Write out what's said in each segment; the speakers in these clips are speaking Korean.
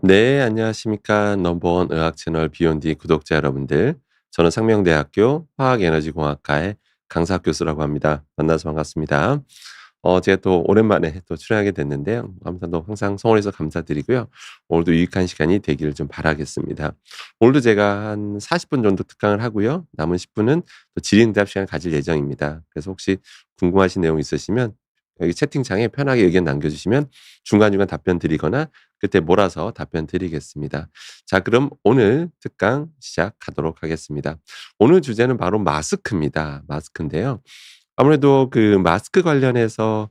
네, 안녕하십니까. 넘버원 의학 채널 비욘디 구독자 여러분들. 저는 상명대학교 화학에너지공학과의 강사학 교수라고 합니다. 만나서 반갑습니다. 제가 또 오랜만에 또 출연하게 됐는데요. 아무튼 또 항상 성원해서 감사드리고요. 오늘도 유익한 시간이 되기를 좀 바라겠습니다. 오늘도 제가 한 40분 정도 특강을 하고요. 남은 10분은 또 질의응답 시간을 가질 예정입니다. 그래서 혹시 궁금하신 내용 있으시면 여기 채팅창에 편하게 의견 남겨주시면 중간중간 답변 드리거나 그때 몰아서 답변 드리겠습니다. 자, 그럼 오늘 특강 시작하도록 하겠습니다. 오늘 주제는 바로 마스크입니다. 마스크인데요. 아무래도 그 마스크 관련해서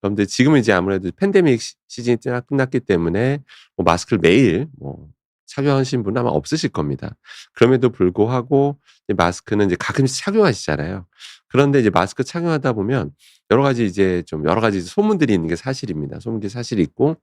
여러분들 지금은 이제 아무래도 팬데믹 시즌이 끝났기 때문에 뭐 마스크를 매일 뭐 착용하시는 분은 아마 없으실 겁니다. 그럼에도 불구하고 이 마스크는 이제 가끔씩 착용하시잖아요. 그런데 이제 마스크 착용하다 보면 여러 가지 소문들이 있는 게 사실입니다. 소문이 사실이 있고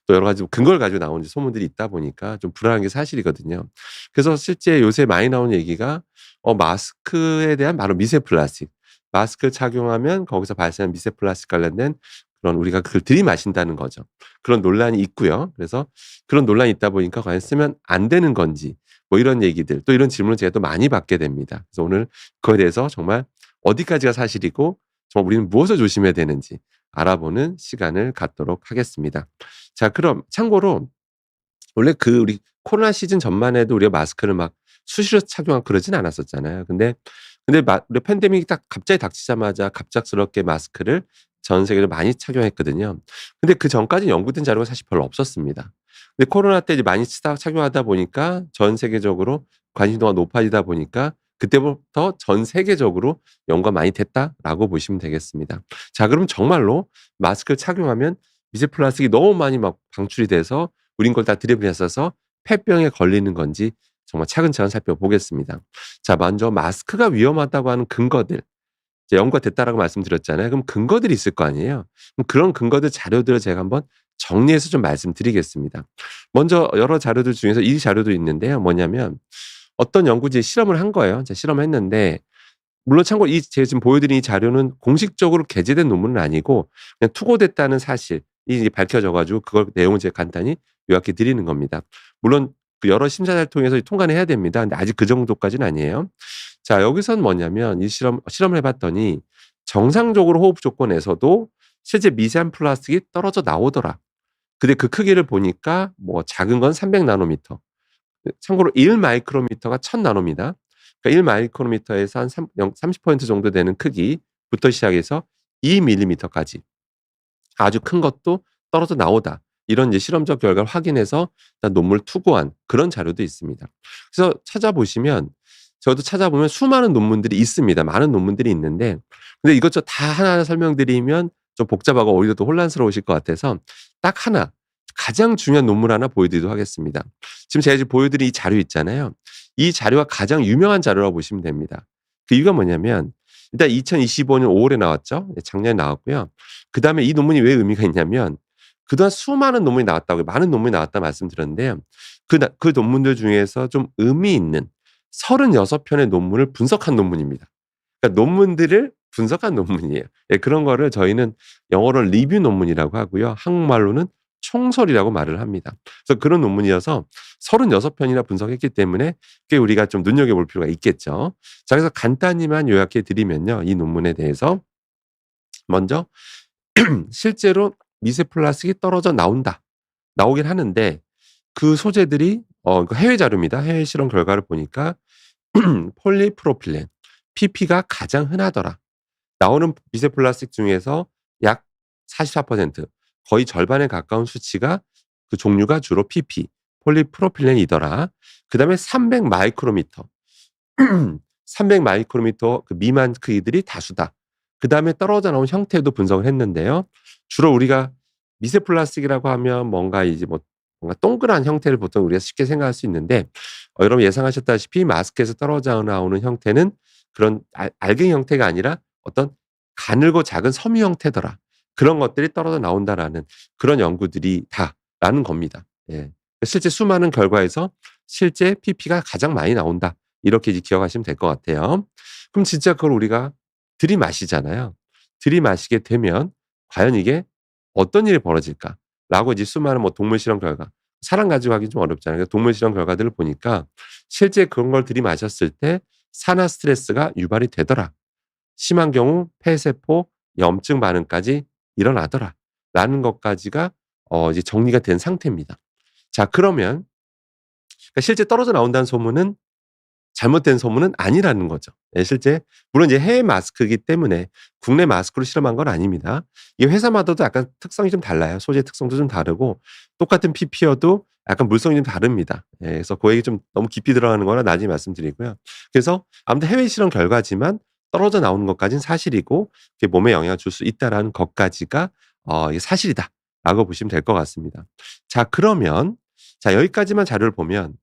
또 여러 가지 근거를 가지고 나오는 소문들이 있다 보니까 좀 불안한 게 사실이거든요. 그래서 실제 요새 많이 나오는 얘기가 마스크에 대한 바로 미세 플라스틱. 마스크를 착용하면 거기서 발생하는 미세 플라스틱 관련된 그런 우리가 그걸 들이마신다는 거죠. 그런 논란이 있고요. 그래서 그런 논란이 있다 보니까 과연 쓰면 안 되는 건지 뭐 이런 얘기들 또 이런 질문을 제가 또 많이 받게 됩니다. 그래서 오늘 그거에 대해서 정말 어디까지가 사실이고 정말 우리는 무엇을 조심해야 되는지 알아보는 시간을 갖도록 하겠습니다. 자, 그럼 참고로 원래 우리 코로나 시즌 전만 해도 우리가 마스크를 막 수시로 착용하고 그러진 않았었잖아요. 근데 우리 팬데믹이 딱 갑자기 닥치자마자 갑작스럽게 마스크를 전 세계로 많이 착용했거든요. 근데 그전까지 연구된 자료가 사실 별로 없었습니다. 근데 코로나 때 이제 많이 착용하다 보니까 전 세계적으로 관심도가 높아지다 보니까 그때부터 전 세계적으로 연구가 많이 됐다라고 보시면 되겠습니다. 자, 그럼 정말로 마스크를 착용하면 미세 플라스틱이 너무 많이 막 방출이 돼서 우린 걸 다 들이부렸어서 폐병에 걸리는 건지 정말 차근차근 살펴보겠습니다. 자, 먼저 마스크가 위험하다고 하는 근거들. 이제 연구가 됐다라고 말씀드렸잖아요. 그럼 근거들이 있을 거 아니에요. 그럼 그런 근거들 자료들을 제가 한번 정리해서 좀 말씀드리겠습니다. 먼저 여러 자료들 중에서 이 자료도 있는데요. 뭐냐면 어떤 연구진이 실험을 한 거예요. 자, 실험을 했는데 물론 참고로 제가 지금 보여드린 이 자료는 공식적으로 게재된 논문은 아니고 그냥 투고됐다는 사실이 이제 밝혀져 가지고 그걸 내용을 제가 간단히 요약해 드리는 겁니다. 물론 그 여러 심사를 통해서 통과는 해야 됩니다. 근데 아직 그 정도까지는 아니에요. 자, 여기서는 뭐냐면 이 실험을 해 봤더니 정상적으로 호흡 조건에서도 실제 미세한 플라스틱이 떨어져 나오더라. 근데 그 크기를 보니까 뭐 작은 건 300 나노미터. 참고로 1 마이크로미터가 1000 나노입니다. 그러니까 1 마이크로미터에서 한 30% 정도 되는 크기부터 시작해서 2 밀리미터까지 아주 큰 것도 떨어져 나오다. 이런 이제 실험적 결과를 확인해서 일단 논문을 투고한 그런 자료도 있습니다. 그래서 찾아보시면 저도 찾아보면 수많은 논문들이 있습니다. 많은 논문들이 있는데 근데 이것저것 다 하나하나 설명드리면 좀 복잡하고 오히려 더 혼란스러우실 것 같아서 딱 하나 가장 중요한 논문 하나 보여드리도록 하겠습니다. 지금 보여드린 이 자료 있잖아요. 이 자료가 가장 유명한 자료라고 보시면 됩니다. 그 이유가 뭐냐면 일단 2025년 5 월에 나왔죠. 네, 작년에 나왔고요. 그다음에 이 논문이 왜 의미가 있냐면 그동안 수많은 논문이 나왔다고 많은 논문이 나왔다 말씀드렸는데요. 그 논문들 중에서 좀 의미 있는 36 편의 논문을 분석한 논문입니다. 그러니까 논문들을 분석한 논문이에요. 예, 그런 거를 저희는 영어로는 리뷰 논문이라고 하고요. 한국말로는 총설이라고 말을 합니다. 그래서 그런 논문이어서 36 편이나 분석했기 때문에 꽤 우리가 좀 눈여겨볼 필요가 있겠죠. 자, 그래서 간단히만 요약해 드리면요. 이 논문에 대해서 먼저 실제로 미세 플라스틱이 떨어져 나온다. 나오긴 하는데 그 소재들이 그 해외 자료입니다. 해외 실험 결과를 보니까 폴리프로필렌, PP가 가장 흔하더라. 나오는 미세 플라스틱 중에서 약 44% 거의 절반에 가까운 수치가 그 종류가 주로 PP, 폴리프로필렌이더라. 그다음에 300 마이크로미터, 300 마이크로미터 그 미만 크기들이 다수다. 그다음에 떨어져 나온 형태도 분석을 했는데요. 주로 우리가 미세 플라스틱이라고 하면 뭔가 동그란 형태를 보통 우리가 쉽게 생각할 수 있는데 여러분 예상하셨다시피 마스크에서 떨어져 나오는 형태는 그런 알갱이 형태가 아니라 어떤 가늘고 작은 섬유 형태더라. 그런 것들이 떨어져 나온다라는 그런 연구들이 다라는 겁니다. 예. 실제 수많은 결과에서 실제 PP가 가장 많이 나온다. 이렇게 이제 기억하시면 될 것 같아요. 그럼 진짜 그걸 우리가 들이마시잖아요. 들이마시게 되면 과연 이게 어떤 일이 벌어질까라고 이제 수많은 뭐 동물 실험 결과 사람 가지고 하기 좀 어렵잖아요. 그래서 동물 실험 결과들을 보니까 실제 그런 걸 들이마셨을 때 산화 스트레스가 유발이 되더라. 심한 경우 폐세포 염증 반응까지 일어나더라. 라는 것까지가 이제 정리가 된 상태입니다. 자, 그러면 그러니까 실제 떨어져 나온다는 소문은 잘못된 소문은 아니라는 거죠. 예, 실제 물론 이제 해외 마스크이기 때문에 국내 마스크로 실험한 건 아닙니다. 이게 회사마다도 약간 특성이 좀 달라요. 소재 특성도 좀 다르고 똑같은 PP여도 약간 물성이 좀 다릅니다. 예, 그래서 그 얘기 좀 너무 깊이 들어가는 거라 나중에 말씀드리고요. 그래서 아무튼 해외 실험 결과지만 떨어져 나오는 것까지는 사실이고 그게 몸에 영향을 줄 수 있다라는 것까지가 이게 사실이다라고 보시면 될 것 같습니다. 자, 그러면 자, 여기까지만 자료를 보면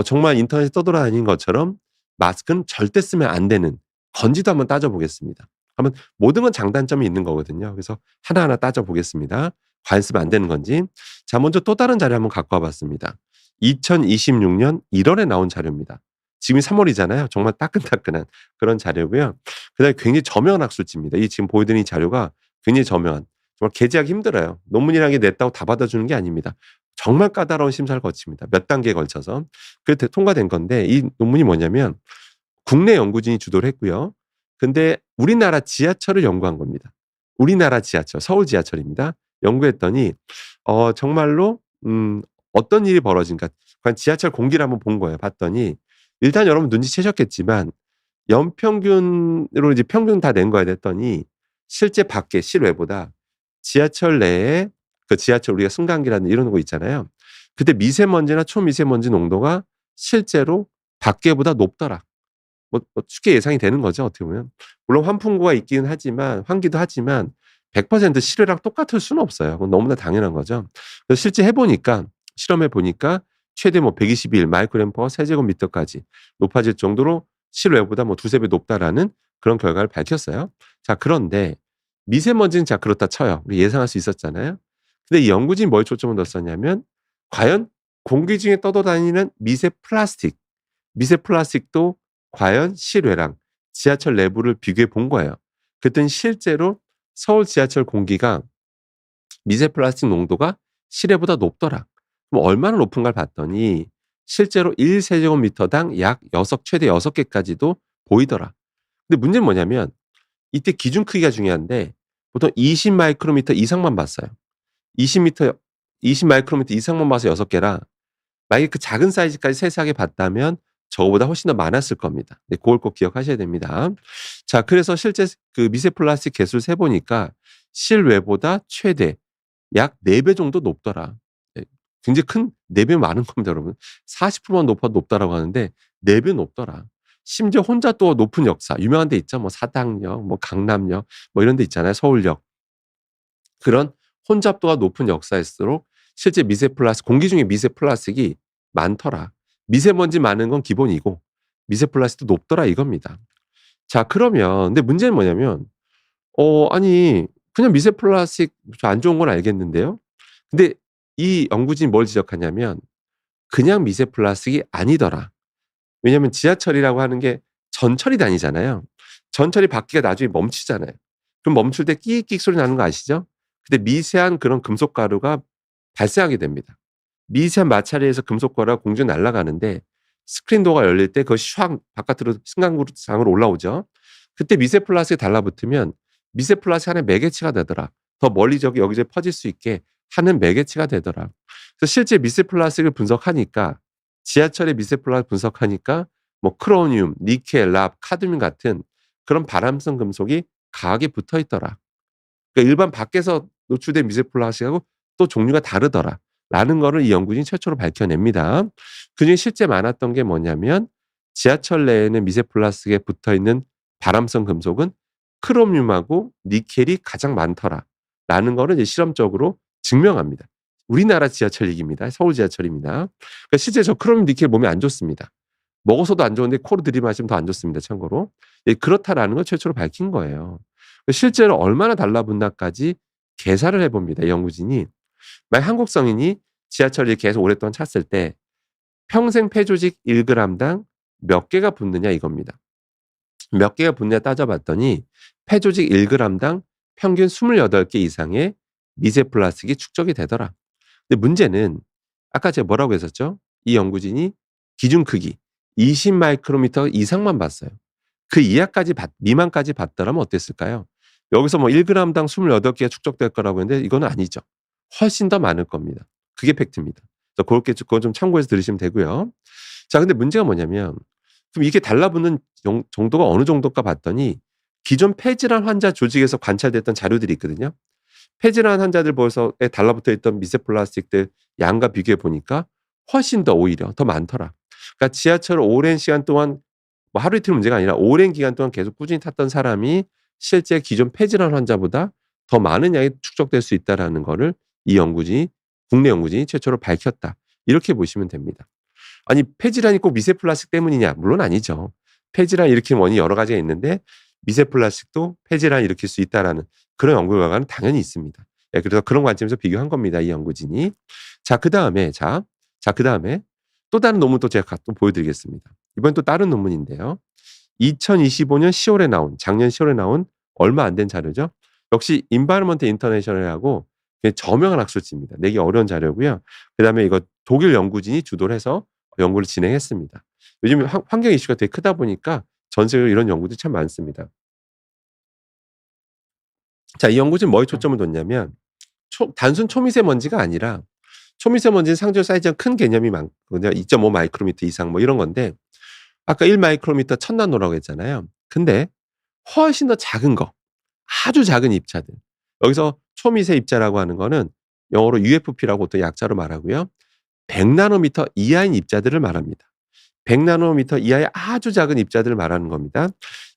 정말 인터넷에 떠돌아다니는 것처럼 마스크는 절대 쓰면 안 되는 건지도 한번 따져 보겠습니다. 그러면 모든 건 장단점이 있는 거거든요. 그래서 하나하나 따져 보겠습니다. 과연 쓰면 안 되는 건지. 자, 먼저 또 다른 자료 한번 갖고 와 봤습니다. 2026년 1월에 나온 자료입니다. 지금이 3월이잖아요. 정말 따끈따끈한 그런 자료고요. 그다음에 굉장히 저명한 학술지입니다. 이 지금 보여드린 이 자료가 굉장히 저명한, 정말 게재하기 힘들어요. 논문이라는 게 냈다고 다 받아주는 게 아닙니다. 정말 까다로운 심사를 거칩니다. 몇 단계에 걸쳐서. 그래서 통과된 건데 이 논문이 뭐냐면 국내 연구진이 주도를 했고요. 근데 우리나라 지하철을 연구한 겁니다. 우리나라 지하철, 서울 지하철입니다. 연구했더니 정말로 어떤 일이 벌어진가. 그냥 지하철 공기를 한번 본 거예요. 봤더니 일단 여러분 눈치채셨겠지만 연평균으로 이제 평균 다 낸 거야 됐더니 실제 밖에 실외보다 지하철 내에 그 지하철 우리가 승강기라는 이런 거 있잖아요. 그때 미세먼지나 초미세먼지 농도가 실제로 밖에보다 높더라. 쉽게 예상이 되는 거죠, 어떻게 보면. 물론 환풍구가 있기는 하지만 환기도 하지만 100% 실외랑 똑같을 수는 없어요. 그건 너무나 당연한 거죠. 그래서 실제 해 보니까 실험해 보니까 최대 121 마이크로앰 퍼 세제곱미터까지 높아질 정도로 실외보다 두세 배 높다라는 그런 결과를 밝혔어요. 자, 그런데 미세먼지는 자 그렇다 쳐요. 우리 예상할 수 있었잖아요. 근데 이 연구진이 뭘 초점을 뒀었냐면 과연 공기 중에 떠돌아다니는 미세 플라스틱도 과연 실외랑 지하철 내부를 비교해 본 거예요. 그랬더니 실제로 서울 지하철 공기가 미세 플라스틱 농도가 실외보다 높더라. 그럼 얼마나 높은가를 봤더니 실제로 1세제곱미터당 약 6, 최대 6개까지도 보이더라. 근데 문제는 뭐냐면 이때 기준 크기가 중요한데 보통 20 마이크로미터 이상만 봤어요. 20 마이크로미터 이상만 봐서 6개라 만약에 그 작은 사이즈까지 세세하게 봤다면 저거보다 훨씬 더 많았을 겁니다. 네, 그걸 꼭 기억하셔야 됩니다. 자, 그래서 실제 그 미세 플라스틱 개수를 세 보니까 실외보다 최대 약 4배 정도 높더라. 예, 굉장히 큰 4배 많은 겁니다, 여러분. 40%만 높아도 높다라고 하는데 4배 높더라. 심지어 혼자 또 높은 역사, 유명한 데 있죠. 사당역, 강남역, 이런 데 있잖아요. 서울역. 그런 혼잡도가 높은 역사일수록 실제 공기 중에 미세 플라스틱이 많더라. 미세먼지 많은 건 기본이고 미세 플라스틱도 높더라 이겁니다. 자, 그러면 근데 문제는 뭐냐면 아니 그냥 미세 플라스틱 안 좋은 건 알겠는데요. 근데 이 연구진이 뭘 지적하냐면 그냥 미세 플라스틱이 아니더라. 왜냐하면 지하철이라고 하는 게 전철이 다니잖아요. 전철이 바퀴가 나중에 멈추잖아요. 그럼 멈출 때 끼익끼익 소리 나는 거 아시죠? 근데 미세한 그런 금속 가루가 발생하게 됩니다. 미세한 마찰에서 금속 가루가 공중에 날아가는데 스크린도어가 열릴 때 그것이 샥 바깥으로 승강장으로 올라오죠. 그때 미세 플라스틱이 달라붙으면 미세 플라스틱 하나의 매개체가 되더라. 더 멀리 여기저기 퍼질 수 있게 하는 매개체가 되더라. 그래서 실제 미세 플라스틱을 분석하니까 지하철의 미세 플라스틱 분석하니까 크로미움, 니켈, 랍, 카드뮴 같은 그런 발암성 금속이 강하게 붙어 있더라. 그러니까 일반 밖에서 노출된 미세 플라스틱하고 또 종류가 다르더라. 라는 거를 이 연구진이 최초로 밝혀냅니다. 그중에 실제 많았던 게 뭐냐면 지하철 내에는 미세 플라스틱에 붙어 있는 발암성 금속은 크로뮴하고 니켈이 가장 많더라. 라는 거를 이제 실험적으로 증명합니다. 우리나라 지하철 얘기입니다. 서울 지하철입니다. 그러니까 실제 저 크로뮴, 니켈 몸에 안 좋습니다. 먹어서도 안 좋은데 코로 들이마시면 더 안 좋습니다. 참고로. 예, 그렇다라는 걸 최초로 밝힌 거예요. 실제로 얼마나 달라붙나까지 계산을 해봅니다. 이 연구진이. 만약 한국 성인이 지하철을 계속 오랫동안 탔을 때 평생 폐조직 1g당 몇 개가 붙느냐 이겁니다. 몇 개가 붙냐 따져봤더니 폐조직 1g당 평균 28개 이상의 미세 플라스틱이 축적이 되더라. 근데 문제는 아까 제가 뭐라고 했었죠? 이 연구진이 기준 크기 20 마이크로미터 이상만 봤어요. 그 이하까지 미만까지 봤더라면 어땠을까요? 여기서 뭐 1 그램당 28 개가 축적될 거라고 했는데 이거는 아니죠. 훨씬 더 많을 겁니다. 그게 팩트입니다. 그래서 고렇게 그건 좀 참고해서 들으시면 되고요. 자 근데 문제가 뭐냐면 그럼 이게 달라붙는 정도가 어느 정도일까 봤더니 기존 폐질환 환자 조직에서 관찰됐던 자료들이 있거든요. 폐질환 환자들 보고서에 달라붙어 있던 미세 플라스틱들 양과 비교해 보니까 훨씬 더 오히려 더 많더라. 그러니까 지하철을 오랜 시간 동안 뭐 하루 이틀 문제가 아니라 오랜 기간 동안 계속 꾸준히 탔던 사람이 실제 기존 폐질환 환자보다 더 많은 양이 축적될 수 있다라는 거를 이 연구진이 국내 연구진이 최초로 밝혔다. 이렇게 보시면 됩니다. 아니 폐질환이 꼭 미세 플라스틱 때문이냐? 물론 아니죠. 폐질환 일으키는 원인이 여러 가지가 있는데 미세 플라스틱도 폐질환을 일으킬 수 있다라는 그런 연구 결과는 당연히 있습니다. 예 그래서 그런 관점에서 비교한 겁니다, 이 연구진이. 자 그다음에 그다음에 또 다른 논문 제가 또 보여드리겠습니다. 이번엔 또 다른 논문인데요. 2025년 10월에 나온 작년 10월에 나온 얼마 안 된 자료죠. 역시 인바이러먼트 인터내셔널이라고 저명한 학술지입니다. 내기 어려운 자료고요. 그다음에 이거 독일 연구진이 주도를 해서 연구를 진행했습니다. 요즘 환경 이슈가 되게 크다 보니까 전 세계로 이런 연구들이 참 많습니다. 자, 이 연구진 뭐에 초점을 뒀냐면 단순 초미세먼지가 아니라 초미세먼지는 상대적으로 사이즈가 큰 개념이 많거든요. 2.5 마이크로미터 이상 뭐 이런 건데 아까 1 마이크로미터 1000 나노라고 했잖아요. 근데 훨씬 더 작은 거, 아주 작은 입자들. 여기서 초미세 입자라고 하는 거는 영어로 UFP라고 또 약자로 말하고요. 100 나노미터 이하인 입자들을 말합니다. 100 나노미터 이하의 아주 작은 입자들을 말하는 겁니다.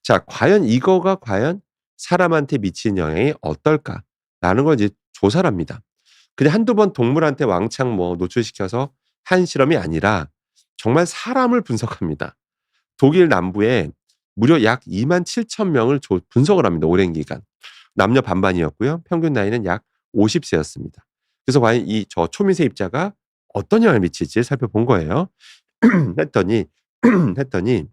자, 과연 이거가 과연 사람한테 미치는 영향이 어떨까라는 걸 이제 조사를 합니다. 그냥 한두 번 동물한테 왕창 뭐 노출시켜서 한 실험이 아니라 정말 사람을 분석합니다. 독일 남부에 무려 약 2만 7천 명을 분석을 합니다. 오랜 기간. 남녀 반반이었고요. 평균 나이는 약 50세였습니다. 그래서 과연 이 초미세 입자가 어떤 영향을 미칠지 살펴본 거예요. 했더니 했더니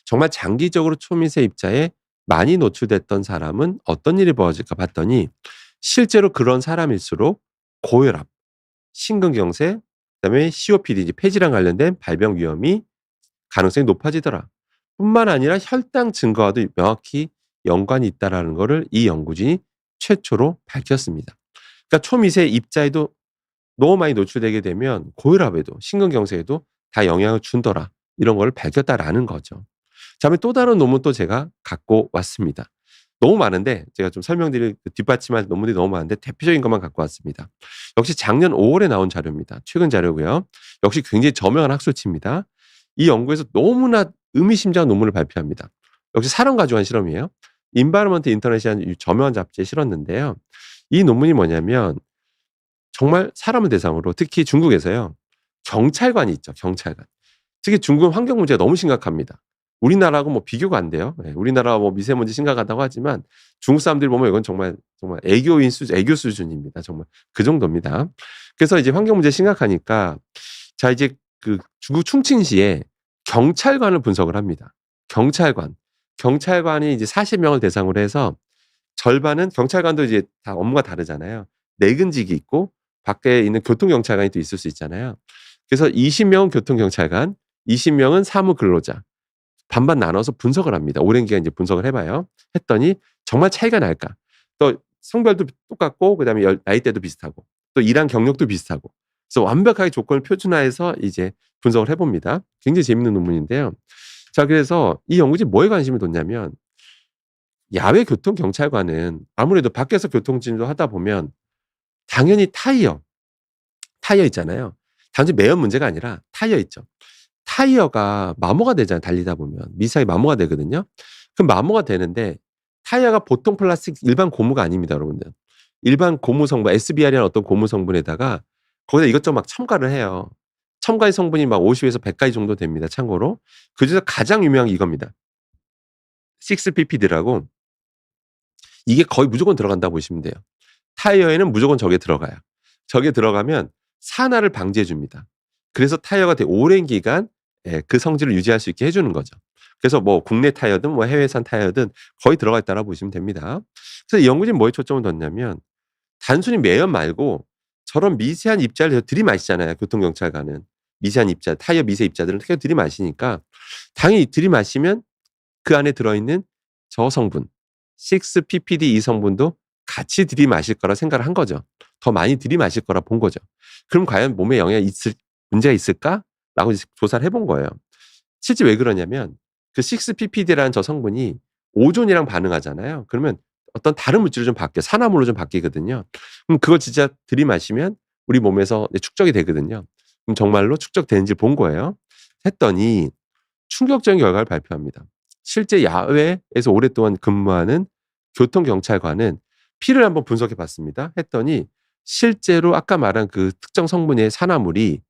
정말 장기적으로 초미세 입자에 많이 노출됐던 사람은 어떤 일이 벌어질까 봤더니 실제로 그런 사람일수록 고혈압, 심근경색, 그다음에 COPD 이제 폐질환 관련된 발병 위험이 가능성이 높아지더라. 뿐만 아니라 혈당 증가와도 명확히 연관이 있다라는 거를 이 연구진이 최초로 밝혔습니다. 그러니까 초미세 입자에도 너무 많이 노출되게 되면 고혈압에도 심근경색에도 다 영향을 준더라. 이런 걸 밝혔다라는 거죠. 자, 그다음에 또 다른 논문도 제가 갖고 왔습니다. 너무 많은데 제가 좀 설명드릴 뒷받침할 논문들이 너무 많은데 대표적인 것만 갖고 왔습니다. 역시 작년 5월에 나온 자료입니다. 최근 자료고요. 역시 굉장히 저명한 학술지입니다. 이 연구에서 너무나 의미심장한 논문을 발표합니다. 역시 사람 가지고 한 실험이에요. 인바이러먼트 인터내셔널 저명한 잡지에 실었는데요. 이 논문이 뭐냐면 정말 사람을 대상으로 특히 중국에서요. 경찰관이 있죠, 경찰관. 특히 중국은 환경 문제가 너무 심각합니다. 우리나라하고 뭐 비교가 안 돼요. 예, 우리나라가 뭐 미세먼지 심각하다고 하지만 중국 사람들이 보면 이건 정말 애교 수준입니다. 정말 그 정도입니다. 그래서 이제 환경 문제 심각하니까 자 이제 그 중국 충칭시에 경찰관을 분석을 합니다. 경찰관이 이제 40명을 대상으로 해서 절반은 경찰관도 이제 다 업무가 다르잖아요. 내근직이 있고 밖에 있는 교통경찰관이 또 있을 수 있잖아요. 그래서 20명은 교통경찰관, 20명은 사무근로자 반반 나눠서 분석을 합니다. 오랜 기간 이제 분석을 해봐요. 했더니 정말 차이가 날까? 또 성별도 똑같고 그다음에 나이대도 비슷하고 또 일한 경력도 비슷하고 그래서 완벽하게 조건을 표준화해서 이제 분석을 해봅니다. 굉장히 재밌는 논문인데요. 자 그래서 이 연구진이 뭐에 관심을 뒀냐면 야외 교통경찰관은 아무래도 밖에서 교통진도 하다 보면 당연히 타이어 있잖아요. 단지 매연 문제가 아니라 타이어 있죠. 타이어가 마모가 되잖아요, 달리다 보면. 미세하게 마모가 되거든요. 그럼 마모가 되는데 타이어가 보통 플라스틱 일반 고무가 아닙니다, 여러분들. 일반 고무 성분, SBR이라는 어떤 고무 성분에다가 거기다 이것저것 막 첨가를 해요. 첨가의 성분이 막 50에서 100가지 정도 됩니다, 참고로. 그중에서 가장 유명한 게 이겁니다. 6PPD라고 이게 거의 무조건 들어간다고 보시면 돼요. 타이어에는 무조건 저게 들어가요. 저게 들어가면 산화를 방지해 줍니다. 그래서 타이어가 되게 오랜 기간 그 성질을 유지할 수 있게 해 주는 거죠. 그래서 뭐 국내 타이어든 뭐 해외산 타이어든 거의 들어가 있다라고 보시면 됩니다. 그래서 이 연구진이 뭐에 초점을 뒀냐면 단순히 매연 말고 저런 미세한 입자를 들이마시잖아요, 교통경찰관은. 미세한 입자, 타이어 미세 입자들은 계속 들이마시니까 당연히 들이마시면 그 안에 들어있는 저 성분 6-PPD 이 성분도 같이 들이마실 거라 생각을 한 거죠. 더 많이 들이마실 거라 본 거죠. 그럼 과연 몸에 문제가 있을까?라고 이제 조사를 해본 거예요. 실제 왜 그러냐면 그 6-PPD라는 저 성분이 오존이랑 반응하잖아요. 그러면 어떤 다른 물질로 좀 바뀌어요. 산화물로 좀 바뀌거든요. 그럼 그걸 진짜 들이마시면 우리 몸에서 축적이 되거든요. 그럼 정말로 축적되는지 본 거예요. 했더니 충격적인 결과를 발표합니다. 실제 야외에서 오랫동안 근무하는 교통경찰관은 피를 한번 분석해 봤습니다. 했더니 실제로 아까 말한 그 특정 성분의 산화물이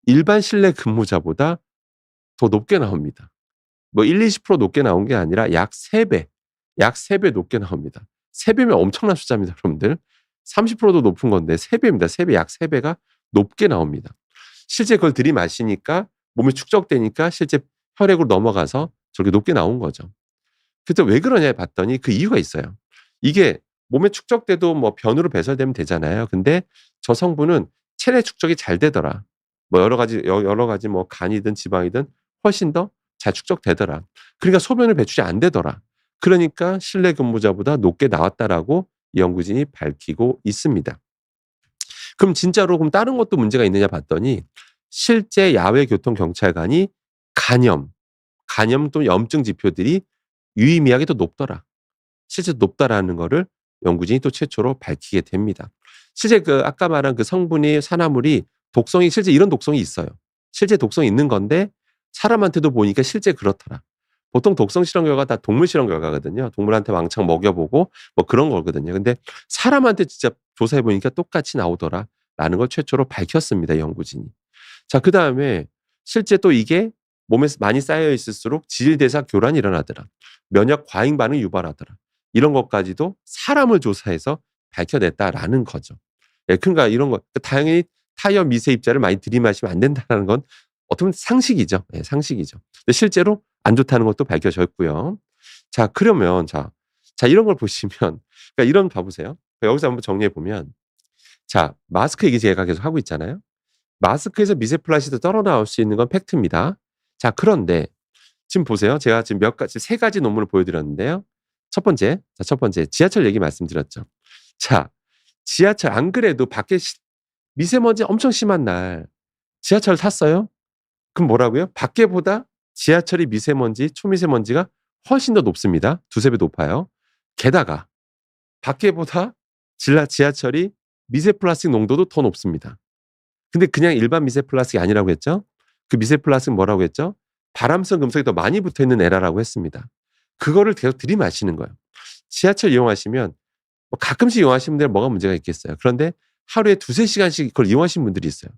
일반 실내 근무자보다 더 높게 나옵니다. 뭐 1-20% 높게 나온 게 아니라 약 3배, 약 3배 높게 나옵니다. 3배면 엄청난 숫자입니다, 여러분들. 30%도 높은 건데 3배입니다. 3배, 약 3배가 높게 나옵니다. 실제 그걸 들이마시니까 몸에 축적되니까 실제 혈액으로 넘어가서 저렇게 높게 나온 거죠. 그래서 왜 그러냐 봤더니 그 이유가 있어요. 이게 몸에 축적돼도 뭐 변으로 배설되면 되잖아요. 근데 저 성분은 체내 축적이 잘 되더라. 뭐 여러 가지 뭐 간이든 지방이든 훨씬 더 잘 축적되더라. 그러니까 소변을 배출이 안 되더라. 그러니까 실내 근무자보다 높게 나왔다라고 이 연구진이 밝히고 있습니다. 그럼 다른 것도 문제가 있느냐 봤더니 실제 야외 교통 경찰관이 간염 또는 염증 지표들이 유의미하게 더 높더라. 실제 높다라는 거를 연구진이 또 최초로 밝히게 됩니다. 실제 그 아까 말한 그 성분이 산화물이 독성이 실제 이런 독성이 있어요. 실제 독성이 있는 건데 사람한테도 보니까 실제 그렇더라. 보통 독성 실험 결과가 다 동물 실험 결과거든요. 동물한테 왕창 먹여보고 뭐 그런 거거든요. 근데 사람한테 진짜 조사해 보니까 똑같이 나오더라라는 걸 최초로 밝혔습니다, 연구진이. 자, 그다음에 실제 또 이게 몸에 많이 쌓여 있을수록 질대사 교란이 일어나더라. 면역 과잉 반응이 유발하더라. 이런 것까지도 사람을 조사해서 밝혀냈다라는 거죠. 예, 그러니까 이런 거 당연히 타이어 미세 입자를 많이 들이마시면 안 된다는 건 어떻게 보면 상식이죠. 예, 상식이죠. 근데 실제로 안 좋다는 것도 밝혀졌고요. 자, 그러면 이런 걸 보시면 그러니까 이런 봐보세요. 여기서 한번 정리해 보면 자, 마스크 얘기 제가 계속 하고 있잖아요. 마스크에서 미세 플라스틱도 떨어나올 수 있는 건 팩트입니다. 자, 그런데 지금 보세요. 제가 지금 세 가지 논문을 보여드렸는데요. 첫 번째 지하철 얘기 말씀드렸죠. 자, 지하철 안 그래도 밖에 미세먼지 엄청 심한 날 지하철 탔어요? 그럼 뭐라고요? 밖에보다 지하철이 초미세먼지가 훨씬 더 높습니다. 두세 배 높아요. 게다가 밖에보다 지하철이 미세 플라스틱 농도도 더 높습니다. 근데 그냥 일반 미세 플라스틱이 아니라고 했죠? 그 미세 플라스틱 뭐라고 했죠? 발암성 금속이 더 많이 붙어 있는 에라라고 했습니다. 그거를 계속 들이마시는 거예요. 지하철 이용하시면 뭐 가끔씩 이용하시는 분들은 뭐가 문제가 있겠어요. 그런데 하루에 두세 시간씩 그걸 이용하시는 분들이 있어요.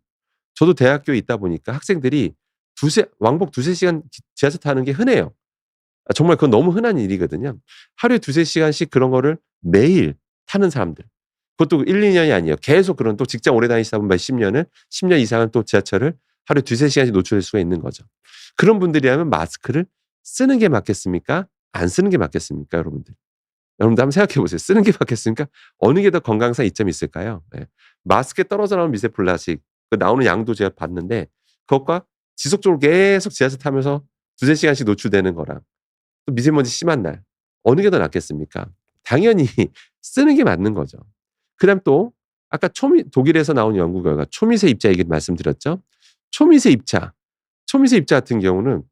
저도 대학교에 있다 보니까 학생들이 왕복 두세 시간 지하철 타는 게 흔해요. 정말 그건 너무 흔한 일이거든요. 하루에 두세 시간씩 그런 거를 매일 타는 사람들. 그것도 1-2년이 아니에요. 계속 그런 또 직장 오래 다니시다 보면 몇십 년을 10년 이상은 또 지하철을 하루에 두세 시간씩 노출될 수가 있는 거죠. 그런 분들이라면 마스크를 쓰는 게 맞겠습니까? 안 쓰는 게 맞겠습니까, 여러분들? 여러분들 한번 생각해 보세요. 쓰는 게 맞겠습니까? 어느 게 더 건강상 이점이 있을까요? 예. 마스크에 떨어져 나오는 미세 플라스틱 그 나오는 양도 제가 봤는데 그것과 지속적으로 계속 지하철 타면서 두세 시간씩 노출되는 거랑 또 미세먼지 심한 날 어느 게 더 낫겠습니까? 당연히 쓰는 게 맞는 거죠. 그다음 또 아까 독일에서 나온 연구 결과 초미세 입자 얘기 말씀드렸죠. 초미세 입자 같은 경우는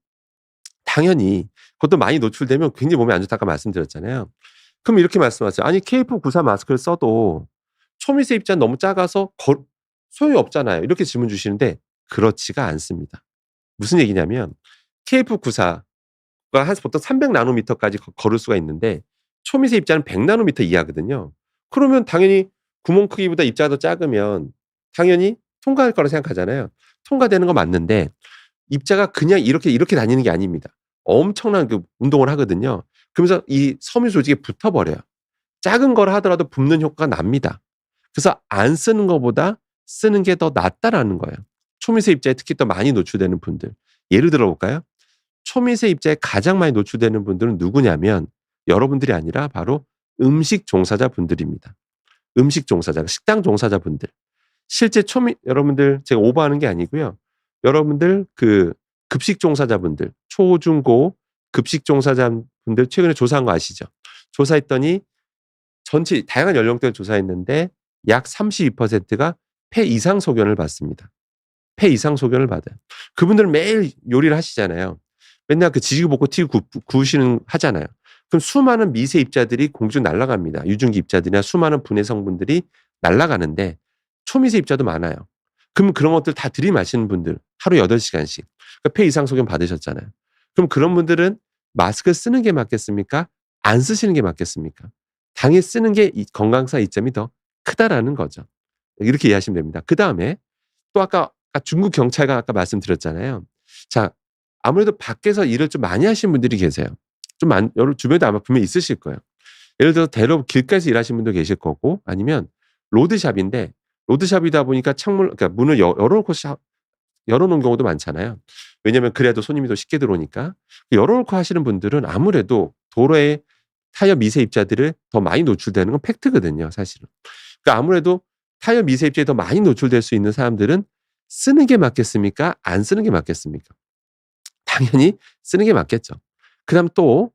당연히 그것도 많이 노출되면 굉장히 몸에 안 좋다 아까 말씀드렸잖아요. 그럼 이렇게 말씀하세요. 아니 KF94 마스크를 써도 초미세 입자는 너무 작아서 소용이 없잖아요. 이렇게 질문 주시는데 그렇지가 않습니다. 무슨 얘기냐면 KF94가 보통 300 나노미터까지 걸을 수가 있는데 초미세 입자는 100 나노미터 이하거든요. 그러면 당연히 구멍 크기보다 입자가 더 작으면 당연히 통과할 거라 생각하잖아요. 통과되는 거 맞는데 입자가 그냥 이렇게 다니는 게 아닙니다. 엄청난 그 운동을 하거든요. 그러면서 이 섬유 조직에 붙어버려요. 작은 걸 하더라도 붓는 효과가 납니다. 그래서 안 쓰는 것보다 쓰는 게 더 낫다라는 거예요. 초미세 입자에 특히 더 많이 노출되는 분들. 예를 들어 볼까요? 초미세 입자에 가장 많이 노출되는 분들은 누구냐면 여러분들이 아니라 바로 음식 종사자 분들입니다. 음식 종사자, 식당 종사자 분들. 실제 여러분들 제가 오버하는 게 아니고요. 여러분들 그 급식 종사자분들, 초, 중, 고 급식 종사자분들 최근에 조사한 거 아시죠? 조사했더니 전체 다양한 연령대를 조사했는데 약 32%가 폐 이상 소견을 받습니다. 폐 이상 소견을 받아요. 그분들은 매일 요리를 하시잖아요. 맨날 그 지지고 볶고 튀고 구우시는 하잖아요. 그럼 수많은 미세 입자들이 공중 날아갑니다. 유증기 입자들이나 수많은 분해 성분들이 날아가는데 초미세 입자도 많아요. 그럼 그런 것들 다 들이마시는 분들 하루 8시간씩 그러니까 폐 이상 소견 받으셨잖아요. 그럼 그런 분들은 마스크 쓰는 게 맞겠습니까? 안 쓰시는 게 맞겠습니까? 당연히 쓰는 게 건강상 이점이 더 크다라는 거죠. 이렇게 이해하시면 됩니다. 그다음에 또 아까 중국 경찰관 아까 말씀드렸잖아요. 자, 아무래도 밖에서 일을 좀 많이 하시는 분들이 계세요. 여러분 주변에도 아마 분명히 있으실 거예요. 예를 들어서 대로 길가에서 일하시는 분도 계실 거고 아니면 로드샵인데 로드샵이다 보니까 그러니까 문을 열어놓은 경우도 많잖아요. 왜냐하면 그래도 손님이 더 쉽게 들어오니까. 열어놓고 하시는 분들은 아무래도 도로에 타이어 미세 입자들을 더 많이 노출되는 건 팩트거든요, 사실은. 그러니까 아무래도 타이어 미세 입자에 더 많이 노출될 수 있는 사람들은 쓰는 게 맞겠습니까? 안 쓰는 게 맞겠습니까? 당연히 쓰는 게 맞겠죠. 그다음 또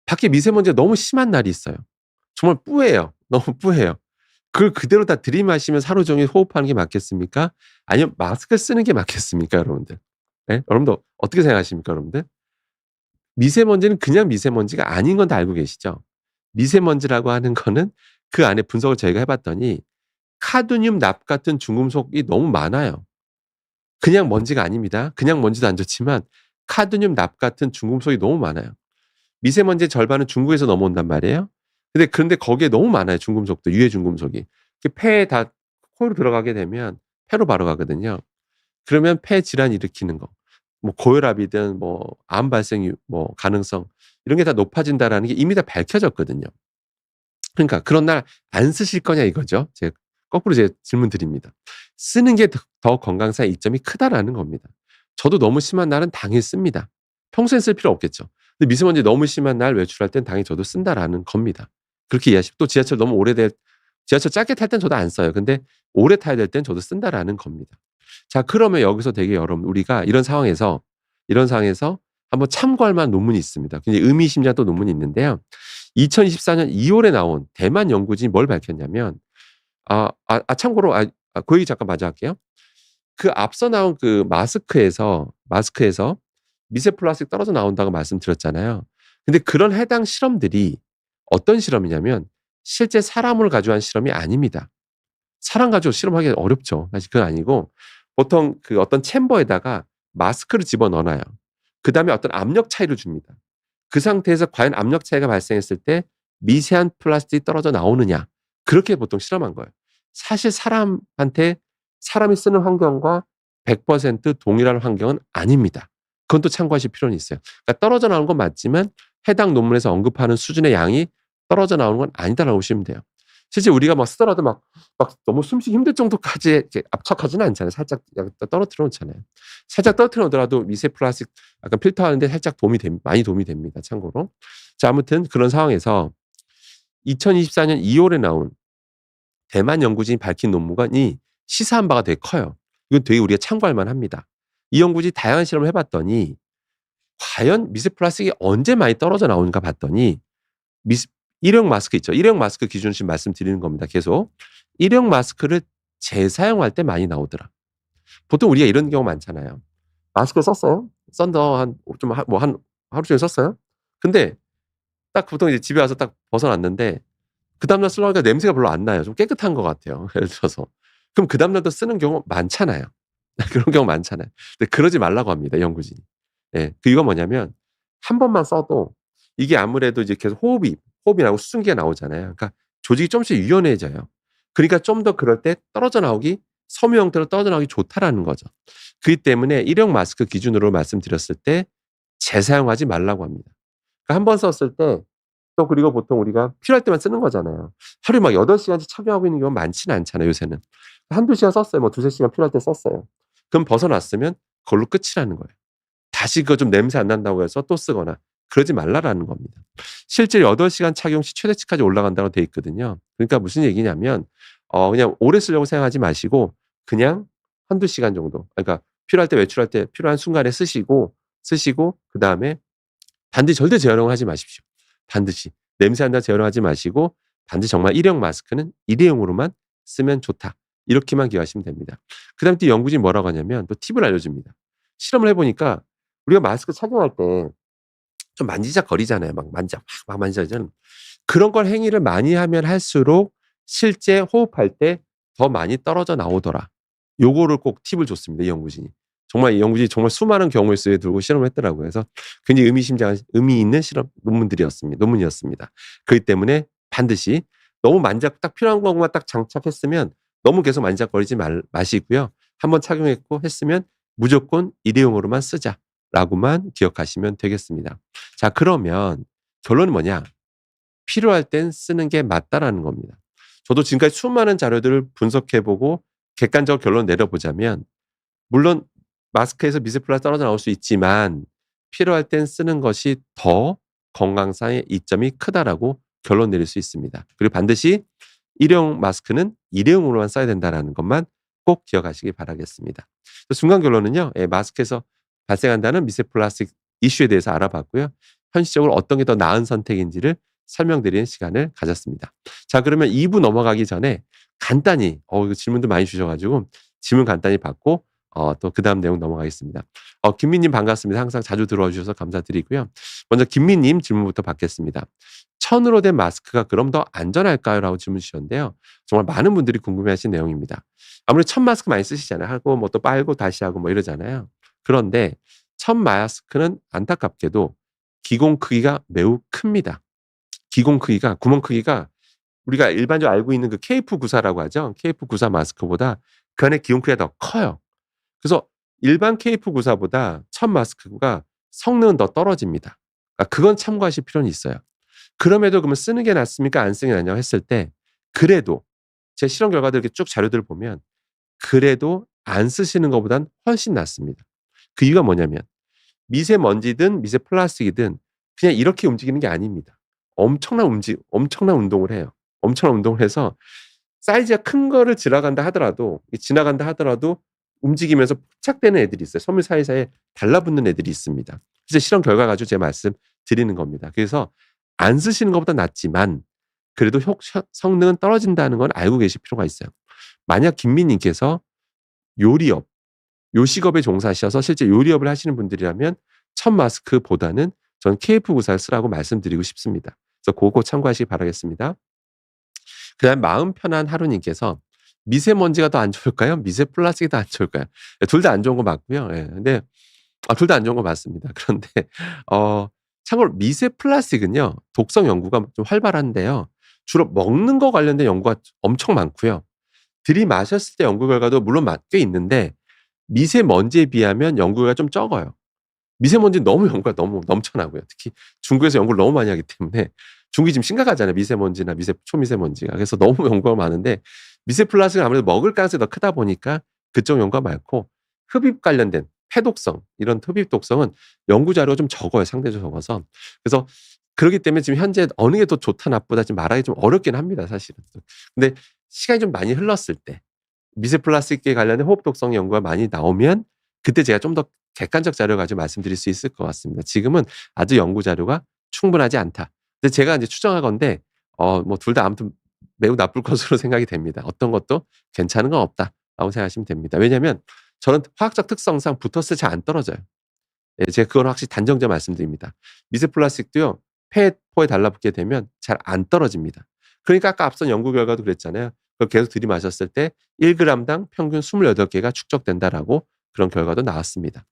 밖에 미세먼지가 너무 심한 날이 있어요. 정말 뿌예요. 너무 뿌예요. 그걸 그대로 다 들이마시면서 하루 종일 호흡하는 게 맞겠습니까? 아니면 마스크 쓰는 게 맞겠습니까, 여러분들? 예? 여러분들 어떻게 생각하십니까, 여러분들? 미세먼지는 그냥 미세먼지가 아닌 건 다 알고 계시죠? 미세먼지라고 하는 거는 그 안에 분석을 저희가 해 봤더니 카드뮴, 납 같은 중금속이 너무 많아요. 그냥 먼지가 아닙니다. 그냥 먼지도 안 좋지만 카드뮴, 납 같은 중금속이 너무 많아요. 미세먼지의 절반은 중국에서 넘어온단 말이에요. 그런데 거기에 너무 많아요, 중금속도, 유해 중금속이. 폐에 다 코로 들어가게 되면 폐로 바로 가거든요. 그러면 폐 질환 일으키는 거, 뭐 고혈압이든 뭐 암 발생 뭐 가능성 이런 게 다 높아진다라는 게 이미 다 밝혀졌거든요. 그러니까 그런 날 안 쓰실 거냐 이거죠. 제가 거꾸로 질문 드립니다. 쓰는 게 더 건강상 이점이 크다라는 겁니다. 저도 너무 심한 날은 당연히 씁니다. 평소엔 쓸 필요 없겠죠. 근데 미세먼지 너무 심한 날 외출할 땐 당연히 저도 쓴다라는 겁니다. 그렇게 이해하시고 또 지하철 짧게 탈 땐 저도 안 써요. 근데 오래 타야 될 땐 저도 쓴다라는 겁니다. 자, 그러면 여기서 되게 여러분 우리가 이런 상황에서 한번 참고할 만한 논문이 있습니다. 굉장히 의미심장한 또 논문이 있는데요. 2024년 2월에 나온 대만 연구진이 뭘 밝혔냐면 참고로 그 얘기 잠깐 마저 할게요. 그 앞서 나온 그 마스크에서 미세 플라스틱 떨어져 나온다고 말씀드렸잖아요. 근데 그런 해당 실험들이 어떤 실험이냐면 실제 사람을 가지고 한 실험이 아닙니다. 사람 가지고 실험하기 어렵죠. 사실 그건 아니고 보통 그 어떤 챔버에다가 마스크를 집어넣어 놔요. 그다음에 어떤 압력 차이를 줍니다. 그 상태에서 과연 압력 차이가 발생했을 때 미세한 플라스틱이 떨어져 나오느냐. 그렇게 보통 실험한 거예요. 사실 사람이 쓰는 환경과 100% 동일한 환경은 아닙니다. 그건 또 참고하실 필요는 있어요. 그러니까 떨어져 나오는 건 맞지만 해당 논문에서 언급하는 수준의 양이 떨어져 나오는 건 아니다라고 보시면 돼요. 실제 우리가 막 쓰더라도 막 너무 숨쉬기 힘들 정도까지 이렇게 압착하지는 않잖아요. 살짝 떨어뜨려 놓잖아요. 살짝 떨어뜨려 놓더라도 미세 플라스틱 약간 필터하는데 살짝 많이 도움이 됩니다. 참고로. 자, 아무튼 그런 상황에서 2024년 2월에 나온 대만 연구진이 밝힌 논문이 시사한 바가 되게 커요. 이건 되게 우리가 참고할 만합니다. 이 연구진이 다양한 실험을 해봤더니 과연 미세 플라스틱이 언제 많이 떨어져 나오는가 봤더니 일회용 마스크 있죠. 일회용 마스크 기준으로 지금 말씀드리는 겁니다. 계속. 일회용 마스크를 재사용할 때 많이 나오더라. 보통 우리가 이런 경우 많잖아요. 마스크 썼어요. 한 하루 종일 썼어요. 근데 딱 보통 이제 집에 와서 딱 벗어났는데 그 다음날 쓰려니까 냄새가 별로 안 나요. 좀 깨끗한 것 같아요. 예를 들어서. 그럼 그 다음날도 쓰는 경우 많잖아요. 그런 경우 많잖아요. 근데 그러지 말라고 합니다. 연구진이. 예. 그 이유가 뭐냐면 한 번만 써도 이게 아무래도 이제 계속 호흡이 나고 수증기가 나오잖아요. 그러니까 조직이 조금씩 유연해져요. 그러니까 좀 더 그럴 때 섬유 형태로 떨어져 나오기 좋다라는 거죠. 그렇기 때문에 일회용 마스크 기준으로 말씀드렸을 때 재사용하지 말라고 합니다. 그러니까 한 번 썼을 때 또 그리고 보통 우리가 필요할 때만 쓰는 거잖아요. 하루에 막 8시간씩 착용하고 있는 경우가 많지는 않잖아요, 요새는. 한두 시간 썼어요. 뭐 2-3시간 필요할 때 썼어요. 그럼 벗어났으면 그걸로 끝이라는 거예요. 다시 그거 좀 냄새 안 난다고 해서 또 쓰거나 그러지 말라라는 겁니다. 실제 8시간 착용 시 최대치까지 올라간다고 돼 있거든요. 그러니까 무슨 얘기냐면 그냥 오래 쓰려고 생각하지 마시고 그냥 한두 시간 정도, 그러니까 필요할 때 외출할 때 필요한 순간에 쓰시고 그다음에 반드시 절대 재활용을 하지 마십시오. 반드시. 냄새 한다 재활용하지 마시고 반드시 정말 일회용 마스크는 일회용으로만 쓰면 좋다. 이렇게만 기억하시면 됩니다. 그다음에 또 연구진이 뭐라고 하냐면 또 팁을 알려줍니다. 실험을 해 보니까 우리가 마스크 착용할 때 좀 만지작거리잖아요. 막 만지작거리잖아요. 그런 걸 행위를 많이 하면 할수록 실제 호흡할 때 더 많이 떨어져 나오더라. 요거를 꼭 팁을 줬습니다, 이 연구진이. 정말 이 연구진이 정말 수많은 경우의 수에 두고 실험을 했더라고요. 그래서 굉장히 의미 있는 실험 논문이었습니다. 그렇기 때문에 반드시 너무 딱 필요한 것만 딱 장착했으면 너무 계속 만지작거리지 마시고요. 한번 착용했고 했으면 무조건 일회용으로만 쓰자라고만 기억하시면 되겠습니다. 자, 그러면 결론은 뭐냐? 필요할 땐 쓰는 게 맞다라는 겁니다. 저도 지금까지 수많은 자료들을 분석해 보고 객관적 결론을 내려보자면 물론 마스크에서 미세플라스틱이 떨어져 나올 수 있지만 필요할 땐 쓰는 것이 더 건강상의 이점이 크다라고 결론 내릴 수 있습니다. 그리고 반드시 일회용 마스크는 일회용으로만 써야 된다라는 것만 꼭 기억하시기 바라겠습니다. 중간 결론은요. 마스크에서 발생한다는 미세플라스틱 이슈에 대해서 알아봤고요. 현실적으로 어떤 게 더 나은 선택인지를 설명드리는 시간을 가졌습니다. 자, 그러면 2부 넘어가기 전에 간단히 이거 질문도 많이 주셔 가지고 질문 간단히 받고 또 그다음 내용 넘어가겠습니다. 김미님 반갑습니다. 항상 자주 들어와 주셔서 감사드리고요. 먼저 김미님 질문부터 받겠습니다. 천으로 된 마스크가 그럼 더 안전할까요? 라고 질문 주셨는데요. 정말 많은 분들이 궁금해하신 내용입니다. 아무래도 천 마스크 많이 쓰시잖아요. 하고 뭐 또 빨고 다시 하고 뭐 이러잖아요. 그런데 천 마스크는 안타깝게도 기공 크기가 매우 큽니다. 기공 크기가 구멍 크기가 우리가 일반적으로 알고 있는 그 KF94라고 하죠. KF94 마스크보다 그 안에 기공 크기가 더 커요. 그래서 일반 KF94보다 천 마스크가 성능은 더 떨어집니다. 그러니까 그건 참고하실 필요는 있어요. 그럼에도 그러면 쓰는 게 낫습니까? 안 쓰는 게 낫냐고 했을 때 그래도 제 실험 결과들 이렇게 쭉 자료들을 보면 그래도 안 쓰시는 것보단 훨씬 낫습니다. 그 이유가 뭐냐면 미세먼지든 미세 플라스틱이든 그냥 이렇게 움직이는 게 아닙니다. 엄청난 운동을 해요. 엄청난 운동을 해서 사이즈가 큰 거를 지나간다 하더라도 움직이면서 포착되는 애들이 있어요. 섬유 사이사이에 달라붙는 애들이 있습니다. 그래서 실험 결과 가지고 제가 말씀드리는 겁니다. 그래서 안 쓰시는 것보다 낫지만 그래도 성능은 떨어진다는 건 알고 계실 필요가 있어요. 만약 김미님께서 요리업, 요식업에 종사하셔서 실제 요리업을 하시는 분들이라면 천 마스크보다는 전 KF94를 쓰라고 말씀드리고 싶습니다. 그래서 그거 참고하시기 바라겠습니다. 그다음에 마음 편한 하루님께서 미세먼지가 더 안 좋을까요? 미세 플라스틱이 더 안 좋을까요? 둘 다 안 좋은 거 맞고요. 근데 둘 다 안 좋은 거 맞습니다. 그런데 참고로 미세 플라스틱은요. 독성 연구가 좀 활발한데요. 주로 먹는 거 관련된 연구가 엄청 많고요. 들이마셨을 때 연구 결과도 물론 꽤 있는데 미세먼지에 비하면 연구 결과가 좀 적어요. 미세먼지는 연구가 너무 넘쳐나고요. 특히 중국에서 연구를 너무 많이 하기 때문에 중국이 지금 심각하잖아요. 미세먼지나 초미세먼지가. 그래서 너무 연구가 많은데 미세 플라스틱은 아무래도 먹을 가능성이 더 크다 보니까 그쪽 연구가 많고 흡입 관련된 폐독성 이런 흡입 독성은 연구 자료가 좀 적어요. 상대적으로 적어서. 그래서 그렇기 때문에 지금 현재 어느 게 더 좋다 나쁘다 지금 말하기 좀 어렵긴 합니다. 사실은. 근데 시간이 좀 많이 흘렀을 때 미세 플라스틱에 관련된 호흡 독성 연구가 많이 나오면 그때 제가 좀 더 객관적 자료 가지고 말씀드릴 수 있을 것 같습니다. 지금은 아주 연구 자료가 충분하지 않다. 근데 제가 이제 추정하건대 뭐 둘 다 아무튼 매우 나쁠 것으로 생각이 됩니다. 어떤 것도 괜찮은 건 없다라고 생각하시면 됩니다. 왜냐하면 저는 화학적 특성상 붙었을 때 잘 안 떨어져요. 제가 그건 확실히 단정지어 말씀드립니다. 미세 플라스틱도요. 폐포에 달라붙게 되면 잘 안 떨어집니다. 그러니까 아까 앞선 연구 결과도 그랬잖아요. 그걸 계속 들이마셨을 때 1g당 평균 28개가 축적된다라고 그런 결과도 나왔습니다.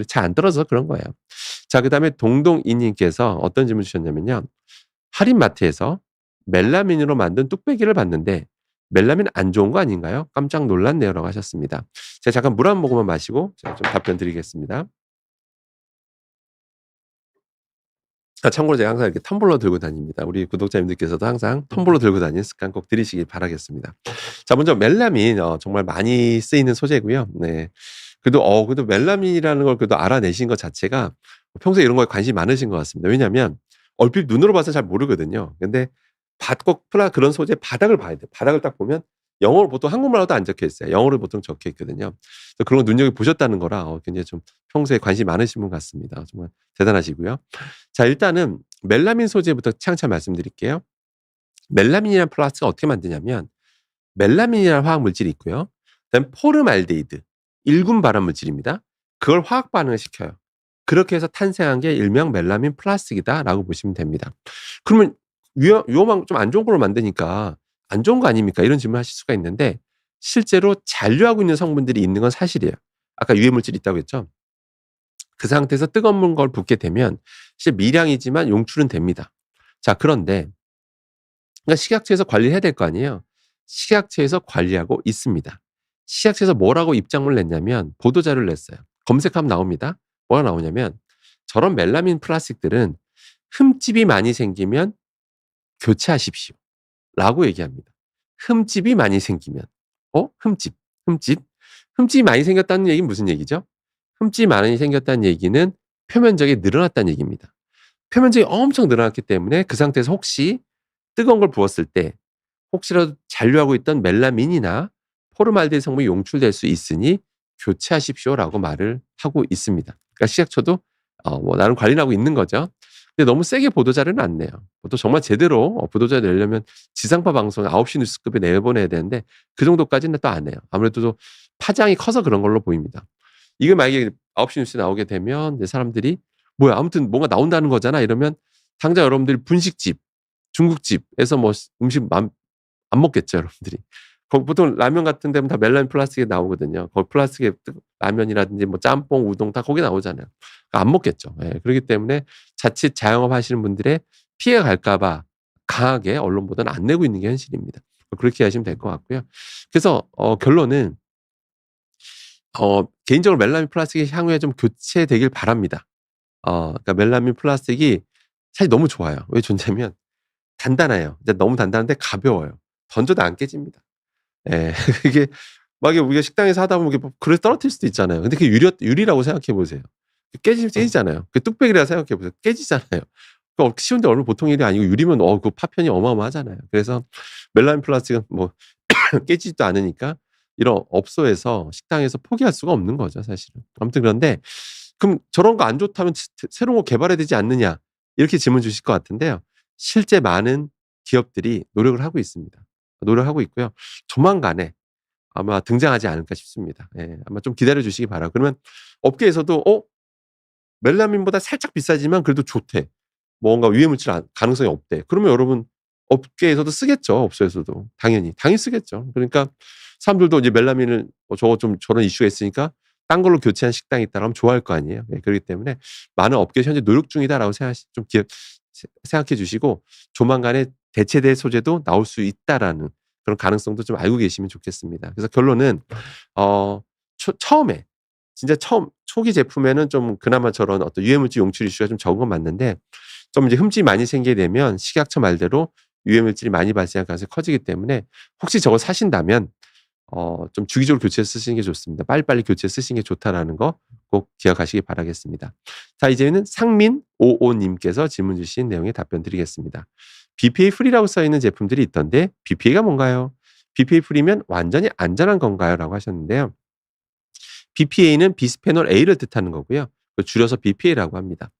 잘 안 떨어져서 그런 거예요. 자, 그다음에 동동이님께서 어떤 질문 주셨냐면요. 할인마트에서 멜라민으로 만든 뚝배기를 봤는데 멜라민 안 좋은 거 아닌가요? 깜짝 놀랐네요라고 하셨습니다. 제가 잠깐 물 한 모금만 마시고 제가 좀 답변 드리겠습니다. 참고로 제가 항상 이렇게 텀블러 들고 다닙니다. 우리 구독자님들께서도 항상 텀블러 들고 다니는 습관 꼭 들이시길 바라겠습니다. 자, 먼저 멜라민 정말 많이 쓰이는 소재고요. 네. 그래도 멜라민이라는 걸 그래도 알아내신 것 자체가 평소에 이런 거에 관심이 많으신 것 같습니다. 왜냐하면 얼핏 눈으로 봐서 잘 모르거든요. 근데 꼭 그런 소재 바닥을 봐야 돼요. 바닥을 딱 보면 영어로 보통 한국말로도 안 적혀 있어요. 영어로 보통 적혀 있거든요. 그래서 그런 거 눈여겨보셨다는 거라 굉장히 좀 평소에 관심이 많으신 분 같습니다. 정말 대단하시고요. 자, 일단은 멜라민 소재부터 차근차근 말씀드릴게요. 멜라민이라는 플라스틱을 어떻게 만드냐면 멜라민이라는 화학 물질이 있고요. 그다음에 포름알데히드, 1군 발암 물질입니다. 그걸 화학 반응을 시켜요. 그렇게 해서 탄생한 게 일명 멜라민 플라스틱이다라고 보시면 됩니다. 그러면 위험한 좀 안 좋은 걸로 만드니까 안 좋은 거 아닙니까? 이런 질문을 하실 수가 있는데 실제로 잔류하고 있는 성분들이 있는 건 사실이에요. 아까 유해 물질이 있다고 했죠. 그 상태에서 뜨거운 걸 붓게 되면 사실 미량이지만 용출은 됩니다. 자, 그런데 그러니까 식약처에서 관리를 해야 될 거 아니에요. 식약처에서 관리하고 있습니다. 식약처에서 뭐라고 입장문을 냈냐면 보도자료를 냈어요. 검색하면 나옵니다. 뭐가 나오냐면 저런 멜라민 플라스틱들은 흠집이 많이 생기면 교체하십시오. 라고 얘기합니다. 흠집이 많이 생기면. 흠집, 흠집. 흠집이 많이 생겼다는 얘기는 무슨 얘기죠? 흠집이 많이 생겼다는 얘기는 표면적이 늘어났다는 얘기입니다. 표면적이 엄청 늘어났기 때문에 그 상태에서 혹시 뜨거운 걸 부었을 때 혹시라도 잔류하고 있던 멜라민이나 포름알데히드 성분이 용출될 수 있으니 교체하십시오라고 말을 하고 있습니다. 그러니까 식약처도 뭐 나름 관리를 하고 있는 거죠. 근데 너무 세게 보도자료는 안 내요. 보통 정말 제대로 보도자료 내려면 지상파 방송 9시 뉴스급에 내보내야 되는데 그 정도까지는 또 안 해요. 아무래도 파장이 커서 그런 걸로 보입니다. 이게 만약에 9시 뉴스에 나오게 되면 이제 사람들이 뭐야 아무튼 뭔가 나온다는 거잖아 이러면 당장 여러분들이 분식집, 중국집에서 뭐 음식 안 먹겠죠, 여러분들이. 거기 보통 라면 같은 데면 다 멜라민 플라스틱에 나오거든요. 거기 플라스틱에 라면이라든지 뭐 짬뽕, 우동 다 거기 나오잖아요. 그러니까 안 먹겠죠. 예. 그렇기 때문에 자칫 자영업 하시는 분들의 피해가 갈까 봐 강하게 언론 보도는 안 내고 있는 게 현실입니다. 그렇게 하시면 될 것 같고요. 그래서 결론은 개인적으로 멜라민 플라스틱이 향후에 좀 교체되길 바랍니다. 그러니까 멜라민 플라스틱이 사실 너무 좋아요. 왜 좋냐면 단단해요. 이제 너무 단단한데 가벼워요. 던져도 안 깨집니다. 예. 이게 막 이게 우리가 식당에서 하다 보면 이게 뭐 그릇 떨어뜨릴 수도 있잖아요. 근데 그게 유리라고 생각해 보세요. 깨지잖아요. 그 뚝배기라 생각해 보세요. 깨지잖아요. 쉬운데 얼마 보통 일이 아니고 유리면 그 파편이 어마어마하잖아요. 그래서 멜라민 플라스틱은 뭐 깨지지도 않으니까 이런 업소에서 식당에서 포기할 수가 없는 거죠, 사실은. 아무튼 그런데 그럼 저런 거 안 좋다면 새로운 거 개발해야 되지 않느냐? 이렇게 질문 주실 것 같은데요. 실제 많은 기업들이 노력을 하고 있습니다. 노력하고 있고요. 조만간에 아마 등장하지 않을까 싶습니다. 예. 아마 좀 기다려 주시기 바라고. 그러면 업계에서도 멜라민보다 살짝 비싸지만 그래도 좋대. 뭔가 유해 물질 가능성이 없대. 그러면 여러분 업계에서도 쓰겠죠. 업소에서도. 당연히 쓰겠죠. 그러니까 사람들도 이제 멜라민을 저거 좀 저런 이슈가 있으니까 딴 걸로 교체한 식당이 있다 그러면 좋아할 거 아니에요. 예. 그렇기 때문에 많은 업계에서 현재 노력 중이다라고 생각해 주시고 조만간에 대체될 소재도 나올 수 있다라는 그런 가능성도 좀 알고 계시면 좋겠습니다. 그래서 결론은 처음에 진짜 초기 제품에는 좀 그나마 저런 어떤 유해물질 용출 이슈가 좀 적은 건 맞는데 좀 이제 흠집이 많이 생기게 되면 식약처 말대로 유해물질이 많이 발생할 가능성이 커지기 때문에 혹시 저걸 사신다면 좀 주기적으로 교체 쓰시는 게 좋습니다. 빨리빨리 교체 쓰시는 게 좋다라는 거 꼭 기억하시기 바라겠습니다. 자, 이제는 상민55 님께서 질문 주신 내용에 답변 드리겠습니다. BPA 프리라고 써 있는 제품들이 있던데 BPA가 뭔가요? BPA 프리면 완전히 안전한 건가요? 라고 하셨는데요. BPA는 비스페놀 A를 뜻하는 거고요. 줄여서 BPA라고 합니다.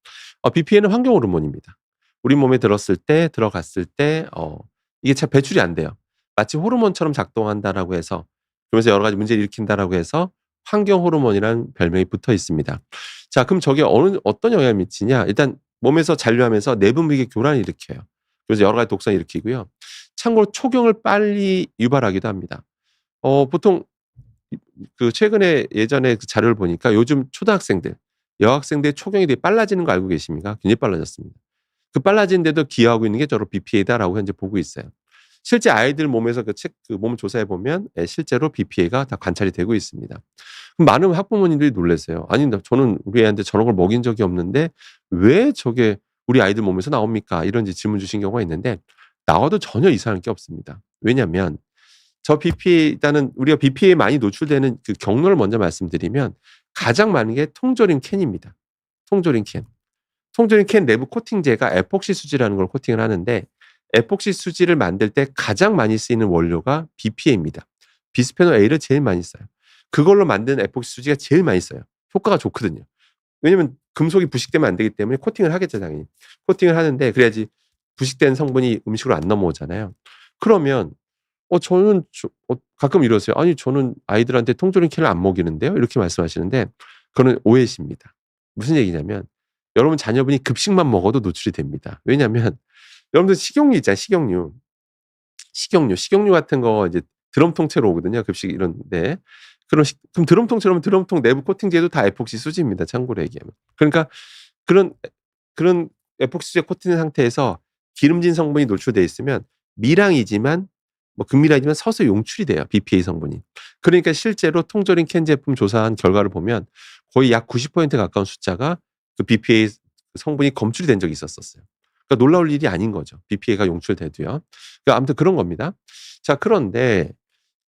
BPA는 환경 호르몬입니다. 우리 몸에 들어갔을 때 이게 잘 배출이 안 돼요. 마치 호르몬처럼 작동한다라고 해서 그러면서 여러 가지 문제를 일으킨다라고 해서 환경 호르몬이라는 별명이 붙어 있습니다. 자, 그럼 저게 어떤 영향을 미치냐? 일단 몸에서 잔류하면서 내분비계 교란을 일으켜요. 그래서 여러 가지 독성을 일으키고요. 참고로 초경을 빨리 유발하기도 합니다. 보통 최근에 예전에 그 자료를 보니까 요즘 초등학생들, 여학생들의 초경이 되게 빨라지는 거 알고 계십니까? 굉장히 빨라졌습니다. 그 빨라지는데도 기여하고 있는 게 저로 BPA다라고 현재 보고 있어요. 실제 아이들 몸에서 그 몸 조사해 보면 실제로 BPA가 다 관찰이 되고 있습니다. 그럼 많은 학부모님들이 놀라세요. 아니, 저는 우리 애한테 저런 걸 먹인 적이 없는데 왜 저게 우리 아이들 몸에서 나옵니까? 이런 질문 주신 경우가 있는데 나와도 전혀 이상할 게 없습니다. 왜냐하면 저 BPA 일단은 우리가 BPA에 많이 노출되는 그 경로를 먼저 말씀드리면 가장 많은 게 통조림 캔입니다. 통조림 캔. 통조림 캔 내부 코팅제가 에폭시 수지라는 걸 코팅을 하는데 에폭시 수지를 만들 때 가장 많이 쓰이는 원료가 BPA입니다. 비스페놀 A를 제일 많이 써요. 그걸로 만든 에폭시 수지가 제일 많이 써요. 효과가 좋거든요. 왜냐면 금속이 부식되면 안 되기 때문에 코팅을 하겠죠, 당연히. 코팅을 하는데 그래야지 부식된 성분이 음식으로 안 넘어오잖아요. 그러면 저는 가끔 이러세요. "아니 저는 아이들한테 통조림 캔을 안 먹이는데요." 이렇게 말씀하시는데 그거는 오해이십니다. 무슨 얘기냐면 여러분 자녀분이 급식만 먹어도 노출이 됩니다. 왜냐면 여러분들 식용유 있잖아요, 식용유. 식용유 같은 거 이제 드럼 통째로 오거든요, 급식 이런 데. 그럼 드럼 통째로 오면 드럼통 내부 코팅제도 다 에폭시 수지입니다, 참고로 얘기하면. 그러니까 그런 그런 에폭시 수지에 코팅된 상태에서 기름진 성분이 노출돼 있으면 미량이지만 뭐 극미량이지만 서서히 용출이 돼요, BPA 성분이. 그러니까 실제로 통조림 캔 제품 조사한 결과를 보면 거의 약 90% 가까운 숫자가 그 BPA 성분이 검출이 된 적이 있었어요. 그러니까 놀라울 일이 아닌 거죠, BPA가 용출돼도요. 그러니까 아무튼 그런 겁니다. 자, 그런데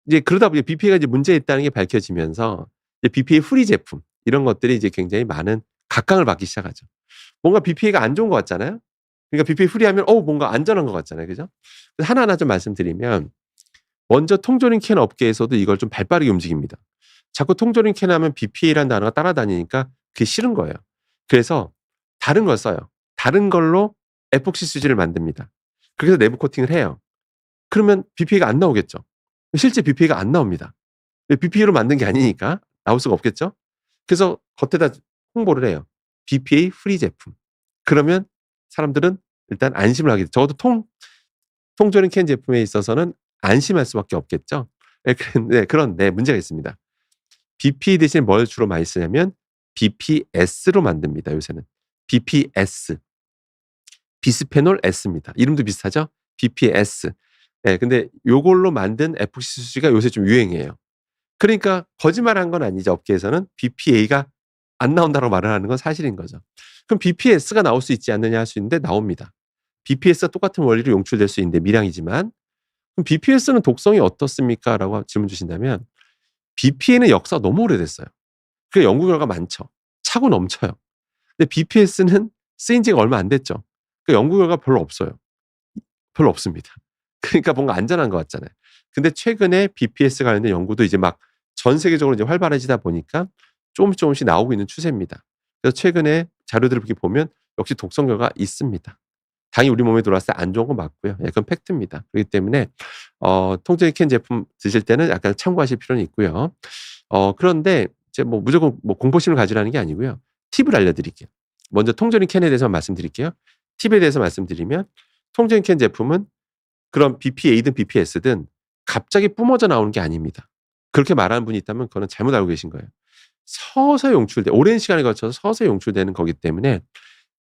이제 그러다 보니 BPA가 이제 문제 있다는 게 밝혀지면서 이제 BPA 프리 제품 이런 것들이 이제 굉장히 많은 각광을 받기 시작하죠. 뭔가 BPA가 안 좋은 것 같잖아요. 그러니까 BPA 프리하면 뭔가 안전한 것 같잖아요. 그죠? 그래서 하나하나 좀 말씀드리면 먼저 통조림 캔 업계에서도 이걸 좀 발빠르게 움직입니다. 자꾸 통조림 캔 하면 BPA라는 단어가 따라다니니까 그게 싫은 거예요. 그래서 다른 걸 써요. 다른 걸로 에폭시 수지를 만듭니다. 그래서 내부 코팅을 해요. 그러면 BPA가 안 나오겠죠. 실제 BPA가 안 나옵니다. BPA로 만든 게 아니니까 나올 수가 없겠죠. 그래서 겉에다 홍보를 해요. BPA 프리 제품. 그러면 사람들은 일단 안심을 하게 돼요. 적어도 통조림 캔 제품에 있어서는 안심할 수밖에 없겠죠. 그런데 문제가 있습니다. BPA 대신 뭘 주로 많이 쓰냐면 BPS로 만듭니다, 요새는. BPS. 비스페놀 S입니다. 이름도 비슷하죠? BPS. 근데 요걸로 만든 에폭시 수지가 요새 좀 유행이에요. 그러니까 거짓말한 건 아니죠, 업계에서는. BPA가 안 나온다고 말을 하는 건 사실인 거죠. 그럼 BPS가 나올 수 있지 않느냐 할 수 있는데 나옵니다. BPS가 똑같은 원리로 용출될 수 있는데 미량이지만 그럼 BPS는 독성이 어떻습니까?라고 질문 주신다면 BPA는 역사가 너무 오래됐어요. 그 연구 결과 많죠. 차고 넘쳐요. 근데 BPS는 쓰인 지가 얼마 안 됐죠. 그 연구 결과 별로 없어요. 별로 없습니다. 그러니까 뭔가 안전한 것 같잖아요. 근데 최근에 BPS 관련된 연구도 이제 막 전 세계적으로 이제 활발해지다 보니까 조금씩 나오고 있는 추세입니다. 그래서 최근에 자료들을 이렇게 보면 역시 독성 결과가 있습니다. 당이 우리 몸에 들어왔을 때 안 좋은 건 맞고요. 예, 그건 팩트입니다. 그렇기 때문에 통조림 캔 제품 드실 때는 약간 참고하실 필요는 있고요. 그런데 이제 뭐 무조건 뭐 공포심을 가지라는 게 아니고요. 팁을 알려드릴게요. 먼저 통조림 캔에 대해서 말씀드릴게요. 팁에 대해서 말씀드리면 통조림 캔 제품은 그런 BPA든 BPS든 갑자기 뿜어져 나오는 게 아닙니다. 그렇게 말하는 분이 있다면 그거는 잘못 알고 계신 거예요. 서서히 오랜 시간에 걸쳐서 서서히 용출되는 거기 때문에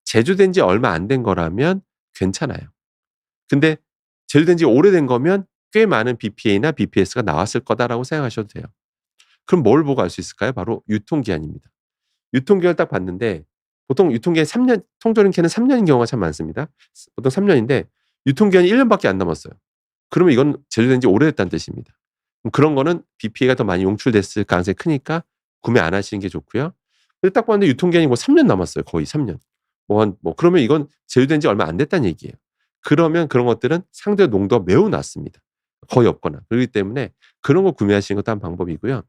제조된 지 얼마 안 된 거라면 괜찮아요. 근데 제조된 지 오래된 거면 꽤 많은 BPA나 BPS가 나왔을 거다라고 생각하셔도 돼요. 그럼 뭘 보고 알 수 있을까요? 바로 유통기한입니다. 유통기한을 딱 봤는데 보통 유통기한이 3년, 통조림 캔은 3년인 경우가 참 많습니다. 보통 3년인데 유통기한이 1 년밖에 안 남았어요. 그러면 이건 제조된 지 오래됐다는 뜻입니다. 그럼 그런 거는 BPA가 더 많이 용출됐을 가능성이 크니까 구매 안 하시는 게 좋고요. 근데 딱 봤는데 유통기한이 뭐 3년 남았어요. 거의 3년. 그러면 이건 제조된 지 얼마 안 됐다는 얘기예요. 그러면 그런 것들은 상대적 농도가 매우 낮습니다. 거의 없거나. 그렇기 때문에 그런 거 구매하시는 것도 한 방법이고요.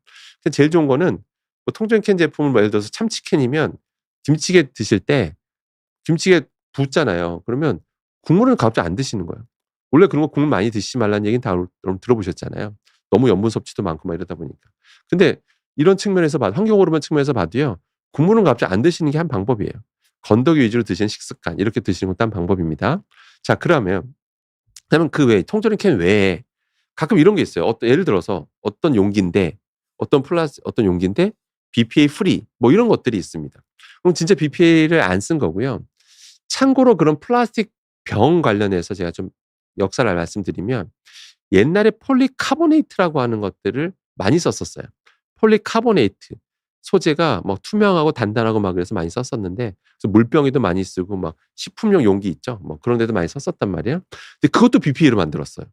제일 좋은 거는 뭐 통조림 캔 제품을 예를 들어서 참치캔이면 김치찌개 드실 때 김치찌개 붓잖아요. 그러면 국물은 갑자기 안 드시는 거예요. 원래 그런 거 국물 많이 드시지 말라는 얘기는 다 여러분 들어보셨잖아요. 너무 염분 섭취도 많고 막 이러다 보니까. 근데 이런 측면에서 환경 호르몬 측면에서 봐도요. 국물은 갑자기 안 드시는 게 한 방법이에요. 건더기 위주로 드시는 식습관 이렇게 드시는 것도 한 방법입니다. 자, 그러면 그 외에 통조림 캔 외에 가끔 이런 게 있어요. 예를 들어서 어떤 용기인데 BPA 프리 뭐 이런 것들이 있습니다. 그럼 진짜 BPA를 안 쓴 거고요. 참고로 그런 플라스틱 병 관련해서 제가 좀 역사를 말씀드리면 옛날에 폴리카보네이트라고 하는 것들을 많이 썼었어요. 폴리카보네이트 소재가 뭐 투명하고 단단하고 막 그래서 많이 썼었는데 그래서 물병에도 많이 쓰고 막 식품용 용기 있죠. 뭐 그런 데도 많이 썼었단 말이에요. 근데 그것도 BPA로 만들었어요.